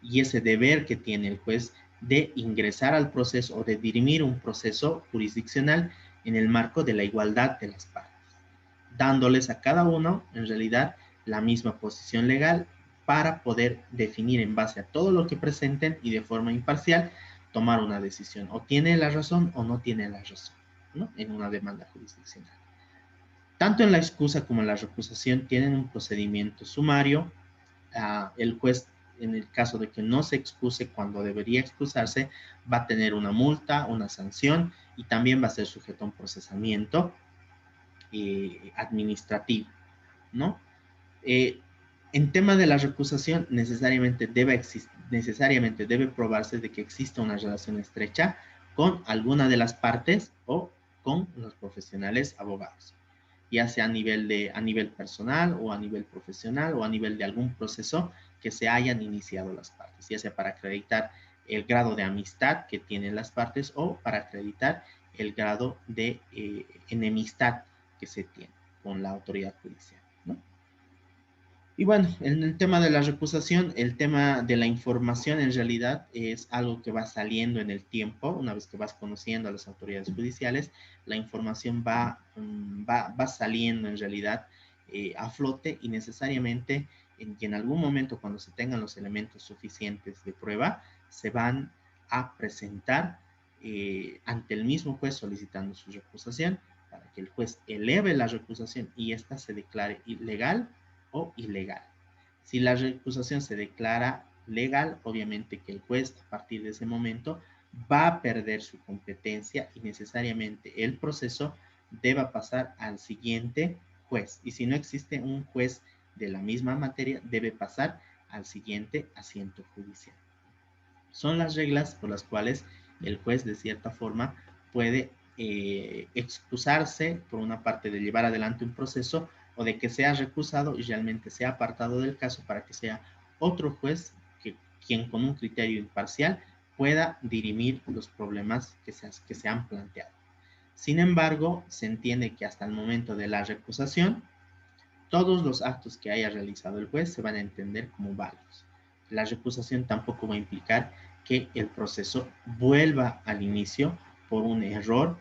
y ese deber que tiene el juez de ingresar al proceso o de dirimir un proceso jurisdiccional en el marco de la igualdad de las partes, dándoles a cada uno en realidad la misma posición legal para poder definir en base a todo lo que presenten y de forma imparcial tomar una decisión. O tiene la razón o no tiene la razón, ¿no? En una demanda jurisdiccional. Tanto en la excusa como en la recusación tienen un procedimiento sumario. El juez, en el caso de que no se excuse cuando debería excusarse, va a tener una multa, una sanción y también va a ser sujeto a un procesamiento administrativo, ¿no? En tema de la recusación, necesariamente debe probarse de que existe una relación estrecha con alguna de las partes o con los profesionales abogados, ya sea a nivel personal o a nivel profesional o a nivel de algún proceso que se hayan iniciado las partes, ya sea para acreditar el grado de amistad que tienen las partes o para acreditar el grado de enemistad que se tiene con la autoridad judicial, ¿no? Y bueno, en el tema de la recusación, el tema de la información en realidad es algo que va saliendo en el tiempo. Una vez que vas conociendo a las autoridades judiciales, la información va saliendo en realidad a flote y necesariamente en algún momento cuando se tengan los elementos suficientes de prueba, se van a presentar ante el mismo juez solicitando su recusación para que el juez eleve la recusación y ésta se declare ilegal o ilegal. Si la recusación se declara legal, obviamente que el juez a partir de ese momento va a perder su competencia y necesariamente el proceso deba pasar al siguiente juez. Y si no existe un juez de la misma materia, debe pasar al siguiente asiento judicial. Son las reglas por las cuales el juez de cierta forma puede excusarse por una parte de llevar adelante un proceso o de que sea recusado y realmente sea apartado del caso para que sea otro juez quien con un criterio imparcial pueda dirimir los problemas que se han planteado. Sin embargo, se entiende que hasta el momento de la recusación, todos los actos que haya realizado el juez se van a entender como válidos. La recusación tampoco va a implicar que el proceso vuelva al inicio por un error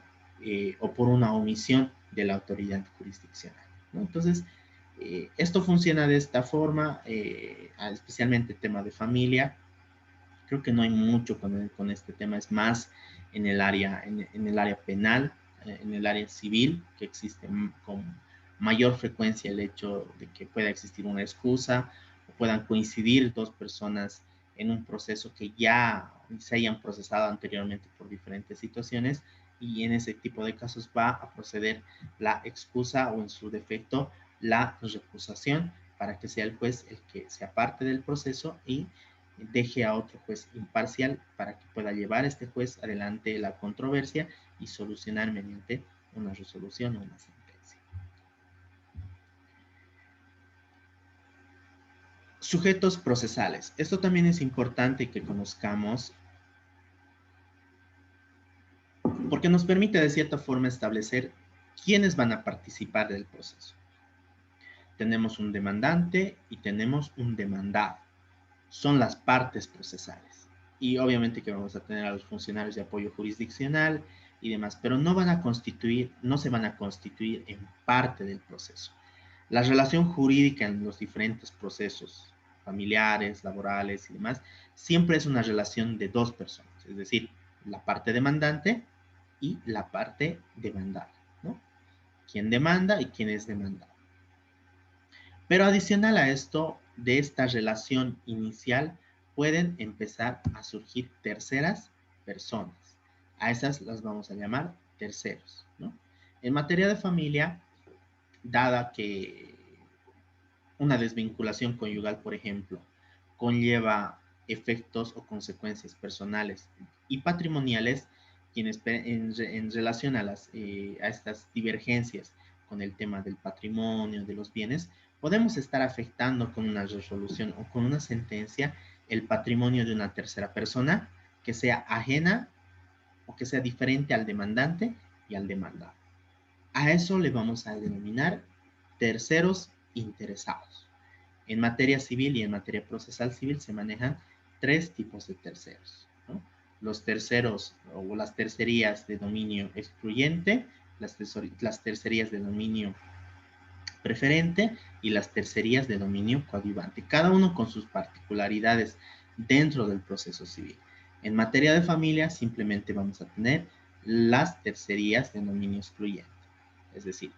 o por una omisión de la autoridad jurisdiccional, ¿no? Entonces, esto funciona de esta forma, especialmente el tema de familia. Creo que no hay mucho con este tema, es más en el área penal, en el área civil, que existe con mayor frecuencia el hecho de que pueda existir una excusa o puedan coincidir dos personas en un proceso que ya se hayan procesado anteriormente por diferentes situaciones, y en ese tipo de casos va a proceder la excusa o en su defecto la recusación para que sea el juez el que se aparte del proceso y deje a otro juez imparcial para que pueda llevar a este juez adelante la controversia y solucionar mediante una resolución o una sentencia. Sujetos procesales. Esto también es importante que conozcamos porque nos permite de cierta forma establecer quiénes van a participar del proceso. Tenemos un demandante y tenemos un demandado. Son las partes procesales. Y obviamente que vamos a tener a los funcionarios de apoyo jurisdiccional y demás, pero no se van a constituir en parte del proceso. La relación jurídica en los diferentes procesos familiares, laborales y demás, siempre es una relación de dos personas, es decir, la parte demandante y la parte demandada, ¿no? Quién demanda y quién es demandado. Pero adicional a esto, de esta relación inicial, pueden empezar a surgir terceras personas. A esas las vamos a llamar terceros, ¿no? En materia de familia, dada que una desvinculación conyugal, por ejemplo, conlleva efectos o consecuencias personales y patrimoniales, quienes en relación a estas divergencias con el tema del patrimonio, de los bienes, podemos estar afectando con una resolución o con una sentencia el patrimonio de una tercera persona que sea ajena o que sea diferente al demandante y al demandado. A eso le vamos a denominar terceros interesados. En materia civil y en materia procesal civil se manejan tres tipos de terceros, ¿no? Los terceros o las tercerías de dominio excluyente, las tercerías de dominio preferente y las tercerías de dominio coadyuvante, cada uno con sus particularidades dentro del proceso civil. En materia de familia simplemente vamos a tener las tercerías de dominio excluyente, es decir,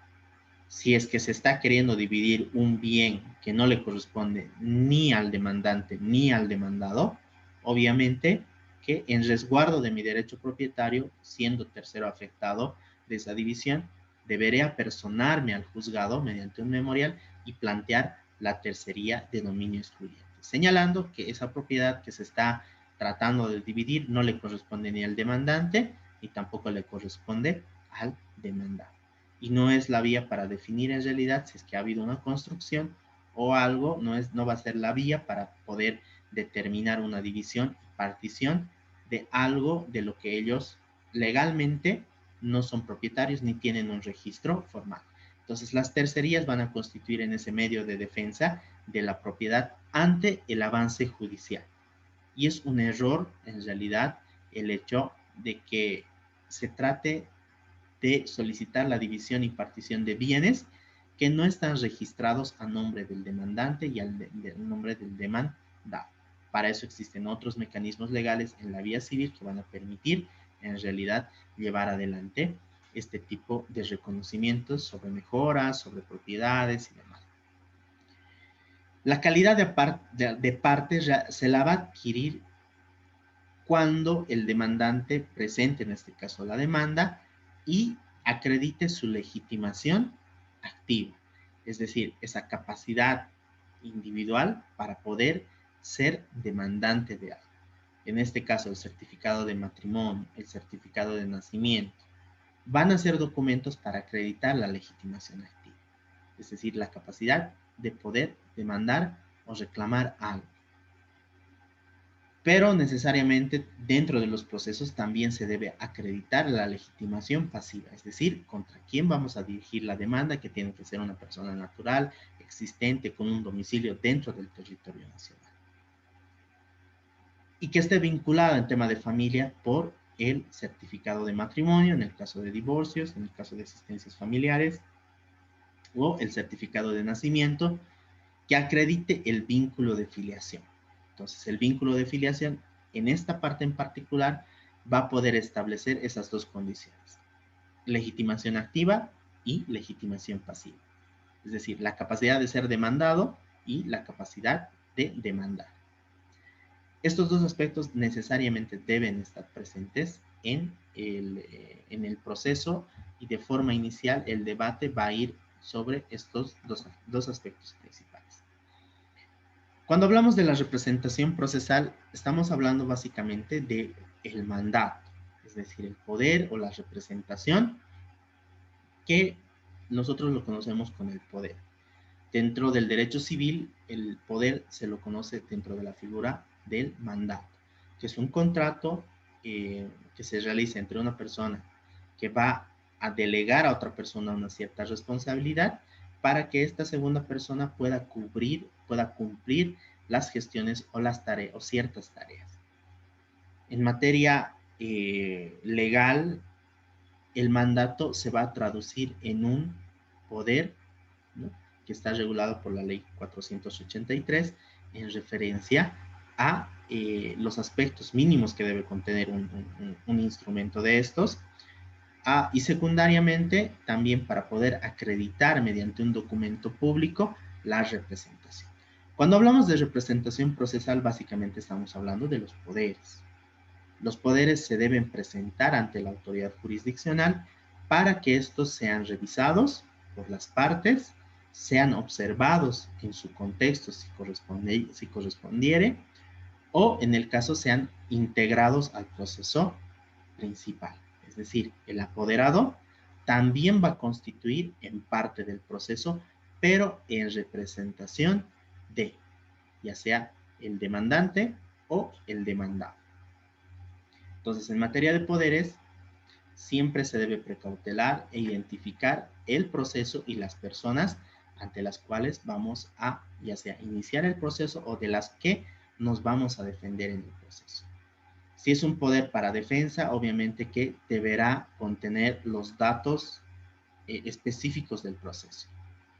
si es que se está queriendo dividir un bien que no le corresponde ni al demandante ni al demandado, obviamente que en resguardo de mi derecho propietario, siendo tercero afectado de esa división, deberé apersonarme al juzgado mediante un memorial y plantear la tercería de dominio excluyente, señalando que esa propiedad que se está tratando de dividir no le corresponde ni al demandante ni tampoco le corresponde al demandado. Y no es la vía para definir en realidad si es que ha habido una construcción o algo, no va a ser la vía para poder determinar una división y partición de algo de lo que ellos legalmente no son propietarios ni tienen un registro formal. Entonces, las tercerías van a constituir en ese medio de defensa de la propiedad ante el avance judicial. Y es un error, en realidad, el hecho de que se trate de solicitar la división y partición de bienes que no están registrados a nombre del demandante y al nombre del demandado. Para eso existen otros mecanismos legales en la vía civil que van a permitir, en realidad, llevar adelante este tipo de reconocimientos sobre mejoras, sobre propiedades y demás. La calidad de parte se la va a adquirir cuando el demandante presente, en este caso, la demanda y acredite su legitimación activa, es decir, esa capacidad individual para poder ser demandante de algo. En este caso, el certificado de matrimonio, el certificado de nacimiento, van a ser documentos para acreditar la legitimación activa, es decir, la capacidad de poder demandar o reclamar algo. Pero necesariamente dentro de los procesos también se debe acreditar la legitimación pasiva, es decir, contra quién vamos a dirigir la demanda, que tiene que ser una persona natural, existente, con un domicilio dentro del territorio nacional. Y que esté vinculada en tema de familia por el certificado de matrimonio, en el caso de divorcios, en el caso de existencias familiares, o el certificado de nacimiento, que acredite el vínculo de filiación. Entonces, el vínculo de filiación, en esta parte en particular, va a poder establecer esas dos condiciones: legitimación activa y legitimación pasiva. Es decir, la capacidad de ser demandado y la capacidad de demandar. Estos dos aspectos necesariamente deben estar presentes en el proceso, y de forma inicial el debate va a ir sobre estos dos aspectos principales. Cuando hablamos de la representación procesal, estamos hablando básicamente de el mandato, es decir, el poder o la representación que nosotros lo conocemos con el poder. Dentro del derecho civil, el poder se lo conoce dentro de la figura del mandato, que es un contrato que se realiza entre una persona que va a delegar a otra persona una cierta responsabilidad para que esta segunda persona pueda cumplir las gestiones o las tareas o ciertas tareas. En materia legal, el mandato se va a traducir en un poder, ¿no?, que está regulado por la ley 483 en referencia a los aspectos mínimos que debe contener un instrumento de estos. Y secundariamente, también para poder acreditar mediante un documento público la representación. Cuando hablamos de representación procesal, básicamente estamos hablando de los poderes. Los poderes se deben presentar ante la autoridad jurisdiccional para que estos sean revisados por las partes, sean observados en su contexto si correspondiere, o en el caso sean integrados al proceso principal. Es decir, el apoderado también va a constituir en parte del proceso, pero en representación de, ya sea el demandante o el demandado. Entonces, en materia de poderes, siempre se debe precautelar e identificar el proceso y las personas ante las cuales vamos a, ya sea iniciar el proceso o de las que nos vamos a defender en el proceso. Si es un poder para defensa, obviamente que deberá contener los datos específicos del proceso,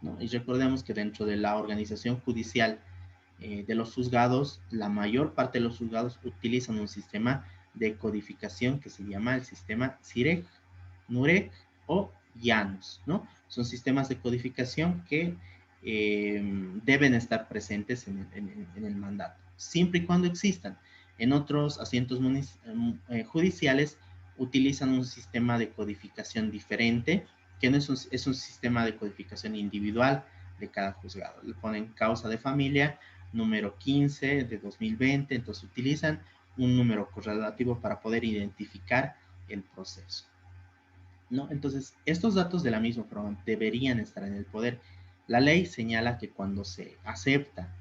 ¿no? Y recordemos que dentro de la organización judicial de los juzgados, la mayor parte de los juzgados utilizan un sistema de codificación que se llama el sistema CIREC, NUREC o Janus, ¿no? Son sistemas de codificación que deben estar presentes en el mandato, siempre y cuando existan. En otros asientos judiciales utilizan un sistema de codificación diferente, que no es un sistema de codificación individual de cada juzgado. Le ponen causa de familia, número 15 de 2020, entonces utilizan un número correlativo para poder identificar el proceso, ¿no? Entonces, estos datos de la misma forma deberían estar en el poder. La ley señala que cuando se acepta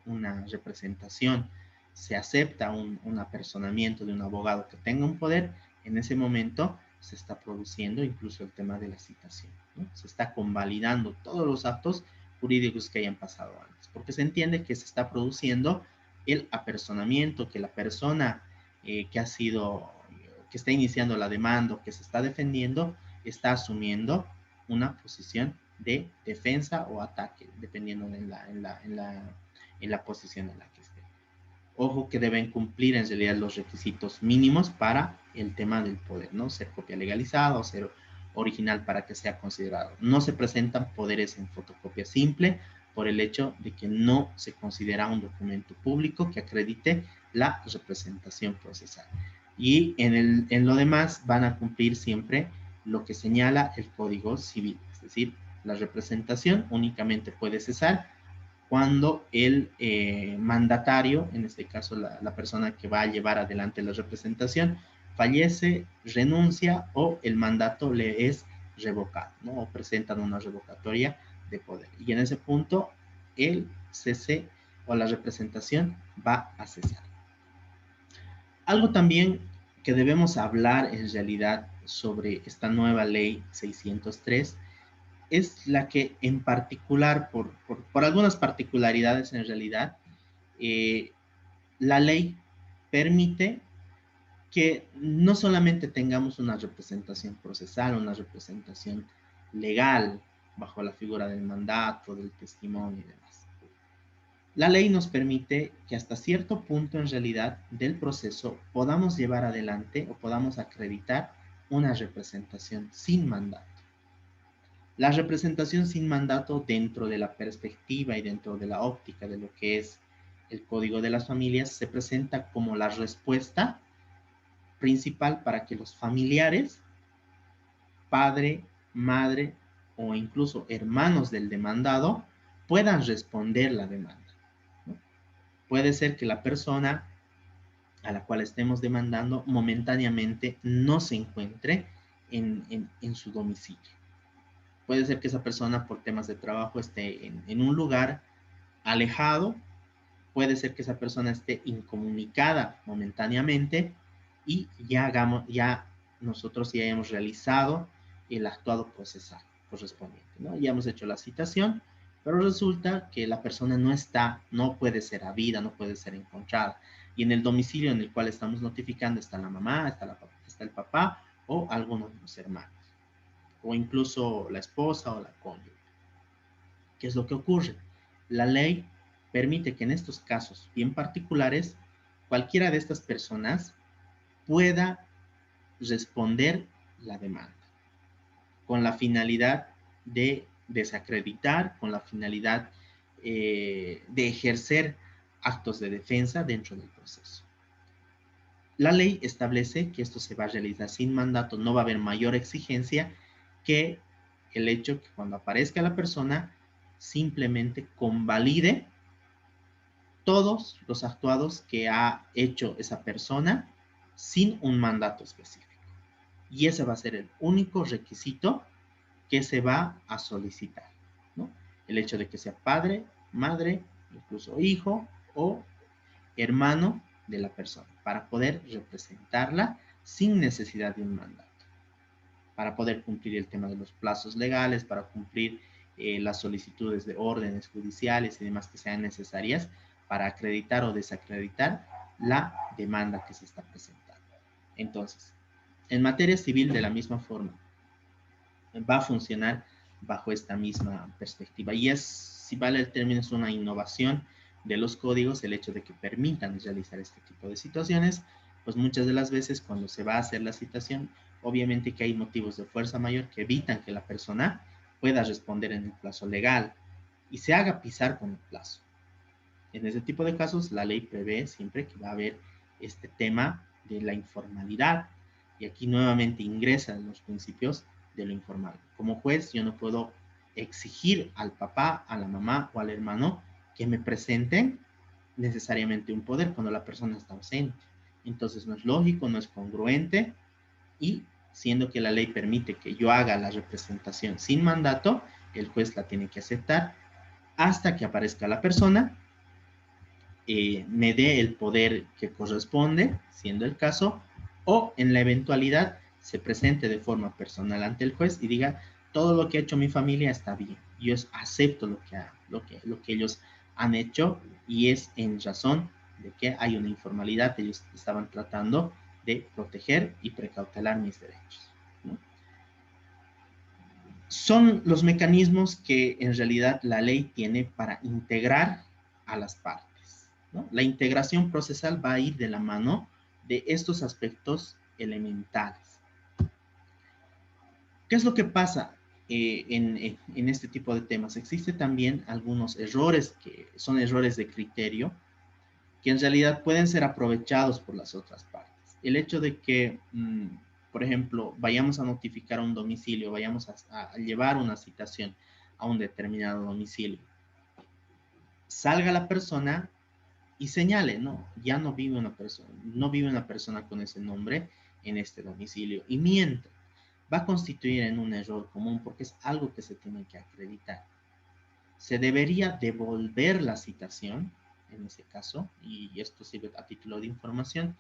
una representación, se acepta un apersonamiento de un abogado que tenga un poder, en ese momento se está produciendo incluso el tema de la citación, ¿no? Se está convalidando todos los actos jurídicos que hayan pasado antes, porque se entiende que se está produciendo el apersonamiento, que la persona que ha sido, que está iniciando la demanda, que se está defendiendo, está asumiendo una posición de defensa o ataque, dependiendo en la posición en la que esté. Ojo que deben cumplir en realidad los requisitos mínimos para el tema del poder, ¿no? Ser copia legalizada o ser original para que sea considerado. No se presentan poderes en fotocopia simple por el hecho de que no se considera un documento público que acredite la representación procesal. Y en lo demás van a cumplir siempre lo que señala el Código Civil, es decir, la representación únicamente puede cesar cuando el mandatario, en este caso la persona que va a llevar adelante la representación, fallece, renuncia o el mandato le es revocado, ¿no? O presentan una revocatoria de poder. Y en ese punto el cese o la representación va a cesar. Algo también que debemos hablar en realidad sobre esta nueva ley 603 es la que en particular, por algunas particularidades en realidad, la ley permite que no solamente tengamos una representación procesal, una representación legal bajo la figura del mandato, del testimonio y demás. La ley nos permite que hasta cierto punto en realidad del proceso podamos llevar adelante o podamos acreditar una representación sin mandato. La representación sin mandato dentro de la perspectiva y dentro de la óptica de lo que es el Código de las Familias se presenta como la respuesta principal para que los familiares, padre, madre o incluso hermanos del demandado puedan responder la demanda, ¿no? Puede ser que la persona a la cual estemos demandando momentáneamente no se encuentre en su domicilio. Puede ser que esa persona por temas de trabajo esté en un lugar alejado, puede ser que esa persona esté incomunicada momentáneamente y ya nosotros ya hemos realizado el actuado procesal correspondiente, ¿no? Ya hemos hecho la citación, pero resulta que la persona no está, no puede ser habida, no puede ser encontrada. Y en el domicilio en el cual estamos notificando está la mamá, está el papá o algunos de los hermanos, o incluso la esposa o la cónyuge. ¿Qué es lo que ocurre? La ley permite que en estos casos bien particulares, cualquiera de estas personas pueda responder la demanda con la finalidad de desacreditar, con la finalidad de ejercer actos de defensa dentro del proceso. La ley establece que esto se va a realizar sin mandato, no va a haber mayor exigencia que el hecho que cuando aparezca la persona simplemente convalide todos los actuados que ha hecho esa persona sin un mandato específico. Y ese va a ser el único requisito que se va a solicitar, ¿no? El hecho de que sea padre, madre, incluso hijo o hermano de la persona, para poder representarla sin necesidad de un mandato, para poder cumplir el tema de los plazos legales, para cumplir las solicitudes de órdenes judiciales y demás que sean necesarias para acreditar o desacreditar la demanda que se está presentando. Entonces, en materia civil, de la misma forma, va a funcionar bajo esta misma perspectiva. Y es, si vale el término, es una innovación de los códigos, el hecho de que permitan realizar este tipo de situaciones, pues muchas de las veces cuando se va a hacer la citación, obviamente que hay motivos de fuerza mayor que evitan que la persona pueda responder en el plazo legal y se haga pisar con el plazo. En ese tipo de casos, la ley prevé siempre que va a haber este tema de la informalidad. Y aquí nuevamente ingresan los principios de lo informal. Como juez, yo no puedo exigir al papá, a la mamá o al hermano que me presenten necesariamente un poder cuando la persona está ausente. Entonces no es lógico, no es congruente y siendo que la ley permite que yo haga la representación sin mandato, el juez la tiene que aceptar hasta que aparezca la persona, me dé el poder que corresponde, siendo el caso, o en la eventualidad se presente de forma personal ante el juez y diga, todo lo que ha hecho mi familia está bien, yo acepto lo que ellos han hecho y es en razón de que hay una informalidad, ellos estaban tratando de proteger y precautelar mis derechos, ¿no? Son los mecanismos que en realidad la ley tiene para integrar a las partes, ¿no? La integración procesal va a ir de la mano de estos aspectos elementales. ¿Qué es lo que pasa en este tipo de temas? Existen también algunos errores que son errores de criterio que en realidad pueden ser aprovechados por las otras partes. El hecho de que, por ejemplo, vayamos a notificar a un domicilio, vayamos a llevar una citación a un determinado domicilio, salga la persona y señale, no, ya no vive una persona con ese nombre en este domicilio y miente, va a constituir en un error común porque es algo que se tiene que acreditar. Se debería devolver la citación en ese caso, y esto sirve a título de información,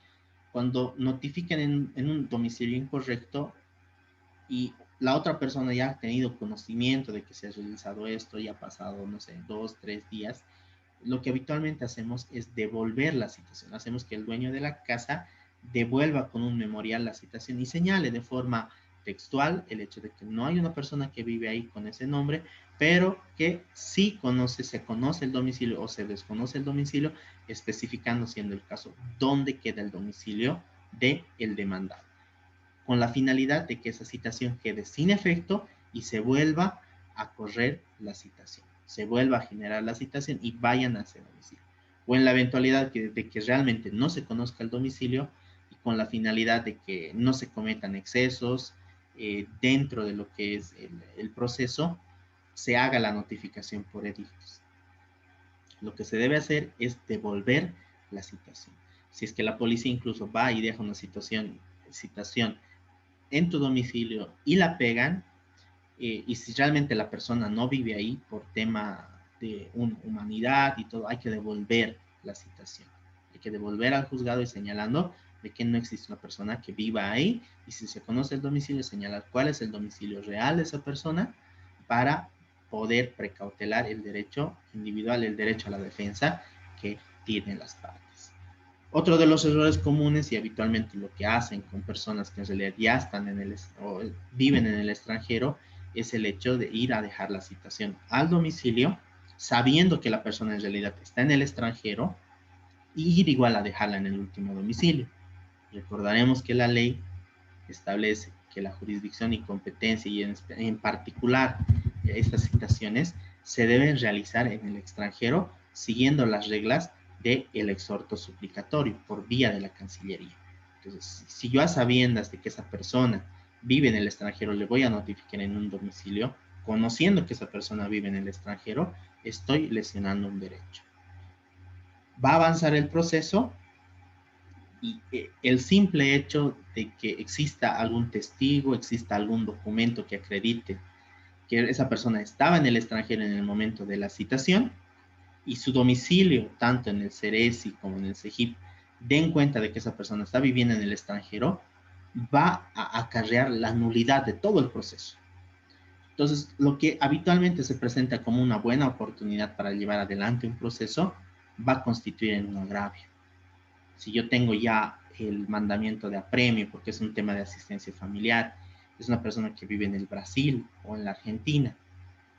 cuando notifiquen en un domicilio incorrecto y la otra persona ya ha tenido conocimiento de que se ha realizado esto, ya ha pasado, no sé, 2, 3 días, lo que habitualmente hacemos es devolver la citación. Hacemos que el dueño de la casa devuelva con un memorial la citación y señale de forma textual el hecho de que no hay una persona que vive ahí con ese nombre, pero que sí se conoce el domicilio o se desconoce el domicilio, especificando, siendo el caso, dónde queda el domicilio del demandado, con la finalidad de que esa citación quede sin efecto y se vuelva a correr la citación, se vuelva a generar la citación y vayan a ese domicilio. O en la eventualidad de que realmente no se conozca el domicilio y con la finalidad de que no se cometan excesos dentro de lo que es el proceso, se haga la notificación por edictos. Lo que se debe hacer es devolver la citación. Si es que la policía incluso va y deja una citación en tu domicilio y la pegan, y si realmente la persona no vive ahí por tema de humanidad y todo, hay que devolver la citación. Hay que devolver al juzgado y señalando de que no existe una persona que viva ahí, y si se conoce el domicilio, señalar cuál es el domicilio real de esa persona para poder precautelar el derecho individual, el derecho a la defensa que tienen las partes. Otro de los errores comunes y habitualmente lo que hacen con personas que en realidad ya están o viven en el extranjero es el hecho de ir a dejar la citación al domicilio, sabiendo que la persona en realidad está en el extranjero, y ir igual a dejarla en el último domicilio. Recordaremos que la ley establece que la jurisdicción y competencia, y en particular estas citaciones, se deben realizar en el extranjero siguiendo las reglas del exhorto suplicatorio por vía de la Cancillería. Entonces, si yo a sabiendas de que esa persona vive en el extranjero le voy a notificar en un domicilio, conociendo que esa persona vive en el extranjero, estoy lesionando un derecho. Va a avanzar el proceso, y el simple hecho de que exista algún testigo, exista algún documento que acredite que esa persona estaba en el extranjero en el momento de la citación, y su domicilio, tanto en el CERESI como en el CEGIP, den cuenta de que esa persona está viviendo en el extranjero, va a acarrear la nulidad de todo el proceso. Entonces, lo que habitualmente se presenta como una buena oportunidad para llevar adelante un proceso, va a constituir en un agravio. Si yo tengo ya el mandamiento de apremio, porque es un tema de asistencia familiar, es una persona que vive en el Brasil o en la Argentina,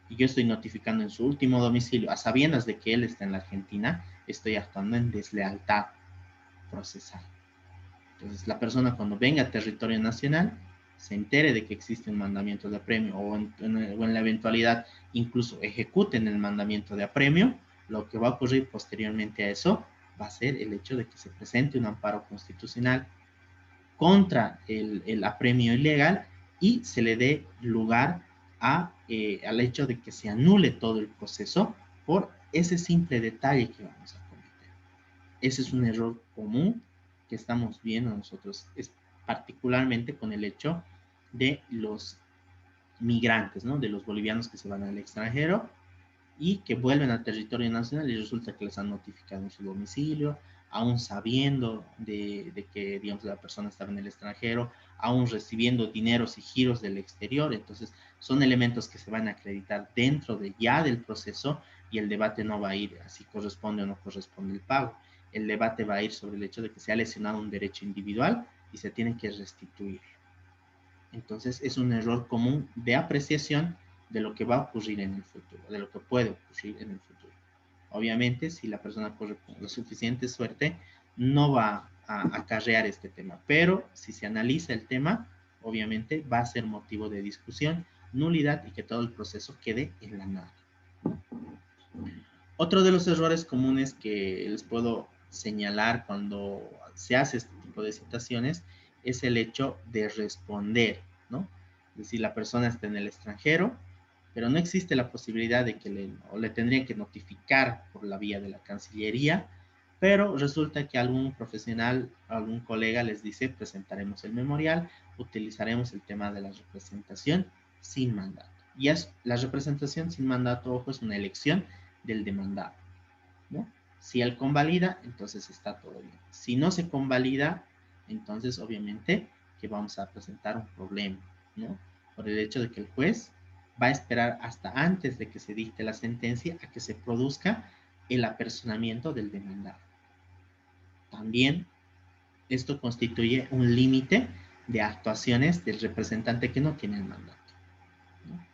y yo estoy notificando en su último domicilio, a sabiendas de que él está en la Argentina, estoy actuando en deslealtad procesal. Entonces, la persona cuando venga a territorio nacional, se entere de que existe un mandamiento de apremio, o en la eventualidad incluso ejecuten el mandamiento de apremio, lo que va a ocurrir posteriormente a eso va a ser el hecho de que se presente un amparo constitucional contra el apremio ilegal, y se le dé lugar al hecho de que se anule todo el proceso por ese simple detalle que vamos a cometer. Ese es un error común que estamos viendo nosotros, es particularmente con el hecho de los migrantes, ¿no? De los bolivianos que se van al extranjero y que vuelven al territorio nacional, y resulta que les han notificado en su domicilio, aún sabiendo de que, digamos, la persona estaba en el extranjero, aún recibiendo dineros y giros del exterior. Entonces, son elementos que se van a acreditar dentro de ya del proceso, y el debate no va a ir a si corresponde o no corresponde el pago. El debate va a ir sobre el hecho de que se ha lesionado un derecho individual y se tiene que restituir. Entonces, es un error común de apreciación de lo que va a ocurrir en el futuro, de lo que puede ocurrir en el futuro. Obviamente, si la persona corre con la suficiente suerte, no va a acarrear este tema, pero si se analiza el tema, obviamente va a ser motivo de discusión, nulidad, y que todo el proceso quede en la nada. Otro de los errores comunes que les puedo señalar cuando se hace este tipo de citaciones es el hecho de responder, ¿no? Es decir, la persona está en el extranjero, pero no existe la posibilidad de que le tendrían que notificar por la vía de la Cancillería, pero resulta que algún profesional, algún colega les dice: presentaremos el memorial, utilizaremos el tema de la representación sin mandato. Y es la representación sin mandato, ojo, es una elección del demandado, ¿no? Si él convalida, entonces está todo bien. Si no se convalida, entonces obviamente que vamos a presentar un problema, ¿no? Por el hecho de que el juez va a esperar hasta antes de que se dicte la sentencia a que se produzca el apersonamiento del demandado. También esto constituye un límite de actuaciones del representante que no tiene el mandato, ¿no?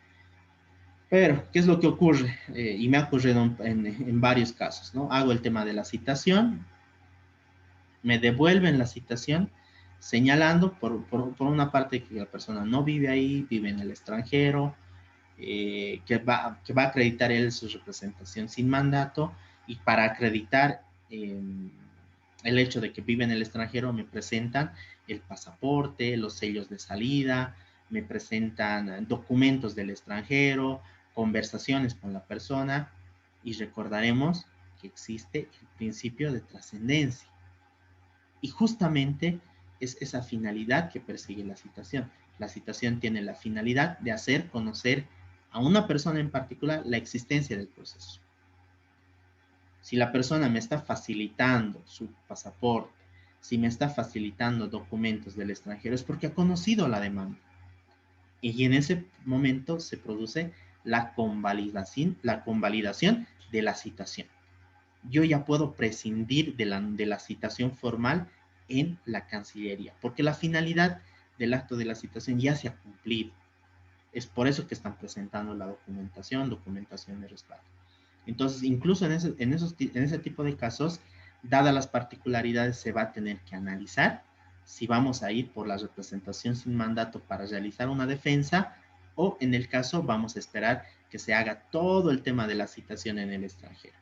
Pero, ¿qué es lo que ocurre? Y me ha ocurrido en varios casos, ¿no? Hago el tema de la citación, me devuelven la citación señalando por una parte que la persona no vive ahí, vive en el extranjero, que va a acreditar él su representación sin mandato, y para acreditar el hecho de que vive en el extranjero me presentan el pasaporte, los sellos de salida, me presentan documentos del extranjero, conversaciones con la persona, y recordaremos que existe el principio de trascendencia. Y justamente es esa finalidad que persigue la citación. La citación tiene la finalidad de hacer conocer a una persona en particular la existencia del proceso. Si la persona me está facilitando su pasaporte, si me está facilitando documentos del extranjero, es porque ha conocido la demanda. Y en ese momento se produce la convalidación de la citación. Yo ya puedo prescindir de la citación formal en la Cancillería, porque la finalidad del acto de la citación ya se ha cumplido. Es por eso que están presentando la documentación de respaldo. Entonces, incluso en ese tipo de casos, dadas las particularidades, se va a tener que analizar si vamos a ir por la representación sin mandato para realizar una defensa o en el caso vamos a esperar que se haga todo el tema de la citación en el extranjero.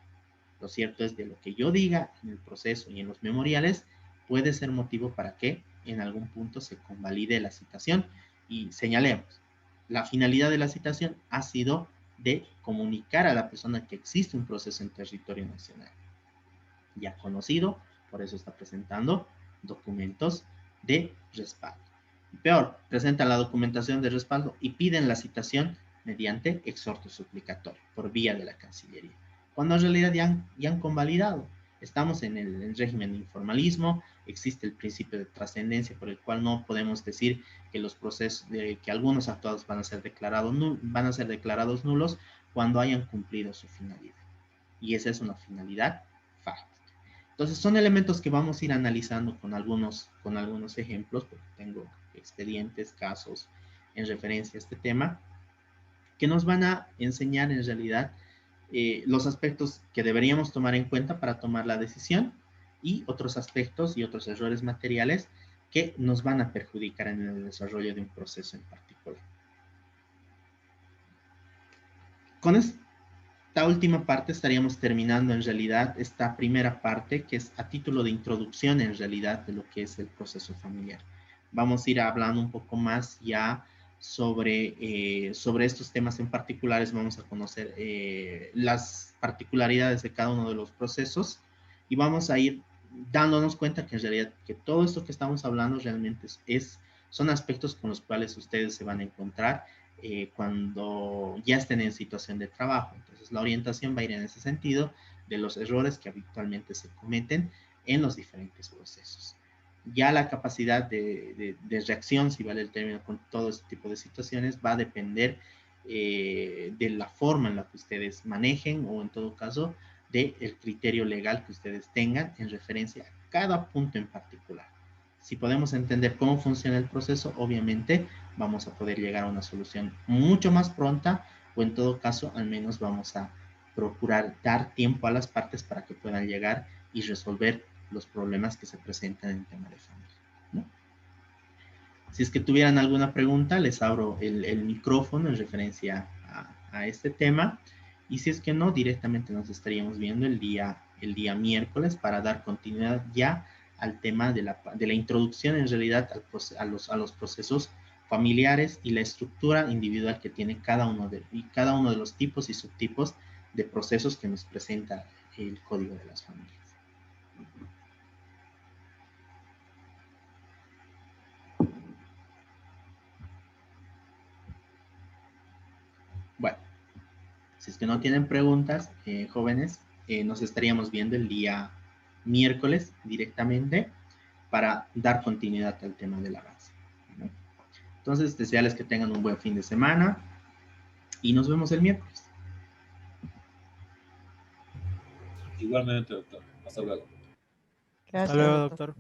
Lo cierto es de lo que yo diga en el proceso y en los memoriales puede ser motivo para que en algún punto se convalide la citación y señalemos, la finalidad de la citación ha sido de comunicar a la persona que existe un proceso en territorio nacional. Ya conocido, por eso está presentando documentos de respaldo. Y peor, presentan la documentación de respaldo y piden la citación mediante exhorto suplicatorio por vía de la Cancillería, cuando en realidad ya han convalidado. Estamos en el régimen de informalismo, existe el principio de trascendencia por el cual no podemos decir que los procesos, que algunos actuados van a ser declarados nulos cuando hayan cumplido su finalidad. Y esa es una finalidad fáctica. Entonces son elementos que vamos a ir analizando con algunos ejemplos, porque tengo expedientes, casos en referencia a este tema, que nos van a enseñar en realidad los aspectos que deberíamos tomar en cuenta para tomar la decisión y otros aspectos y otros errores materiales que nos van a perjudicar en el desarrollo de un proceso en particular. Con esta última parte estaríamos terminando en realidad esta primera parte que es a título de introducción en realidad de lo que es el proceso familiar. Vamos a ir hablando un poco más ya sobre estos temas en particulares, vamos a conocer las particularidades de cada uno de los procesos y vamos a ir dándonos cuenta que en realidad que todo esto que estamos hablando realmente son aspectos con los cuales ustedes se van a encontrar cuando ya estén en situación de trabajo. Entonces la orientación va a ir en ese sentido de los errores que habitualmente se cometen en los diferentes procesos. Ya la capacidad de reacción, si vale el término, con todo este tipo de situaciones va a depender de la forma en la que ustedes manejen o en todo caso del criterio legal que ustedes tengan en referencia a cada punto en particular. Si podemos entender cómo funciona el proceso, obviamente vamos a poder llegar a una solución mucho más pronta o en todo caso al menos vamos a procurar dar tiempo a las partes para que puedan llegar y resolver los problemas que se presentan en el tema de familia, ¿no? Si es que tuvieran alguna pregunta, les abro el micrófono en referencia a este tema. Y si es que no, directamente nos estaríamos viendo el día miércoles para dar continuidad ya al tema de la introducción en realidad a los procesos familiares y la estructura individual que tiene cada uno de los tipos y subtipos de procesos que nos presenta el Código de las Familias. Bueno, si es que no tienen preguntas, jóvenes, nos estaríamos viendo el día miércoles directamente para dar continuidad al tema del avance, ¿no? Entonces, desearles que tengan un buen fin de semana y nos vemos el miércoles. Igualmente, doctor. Hasta luego. Hasta luego, doctor.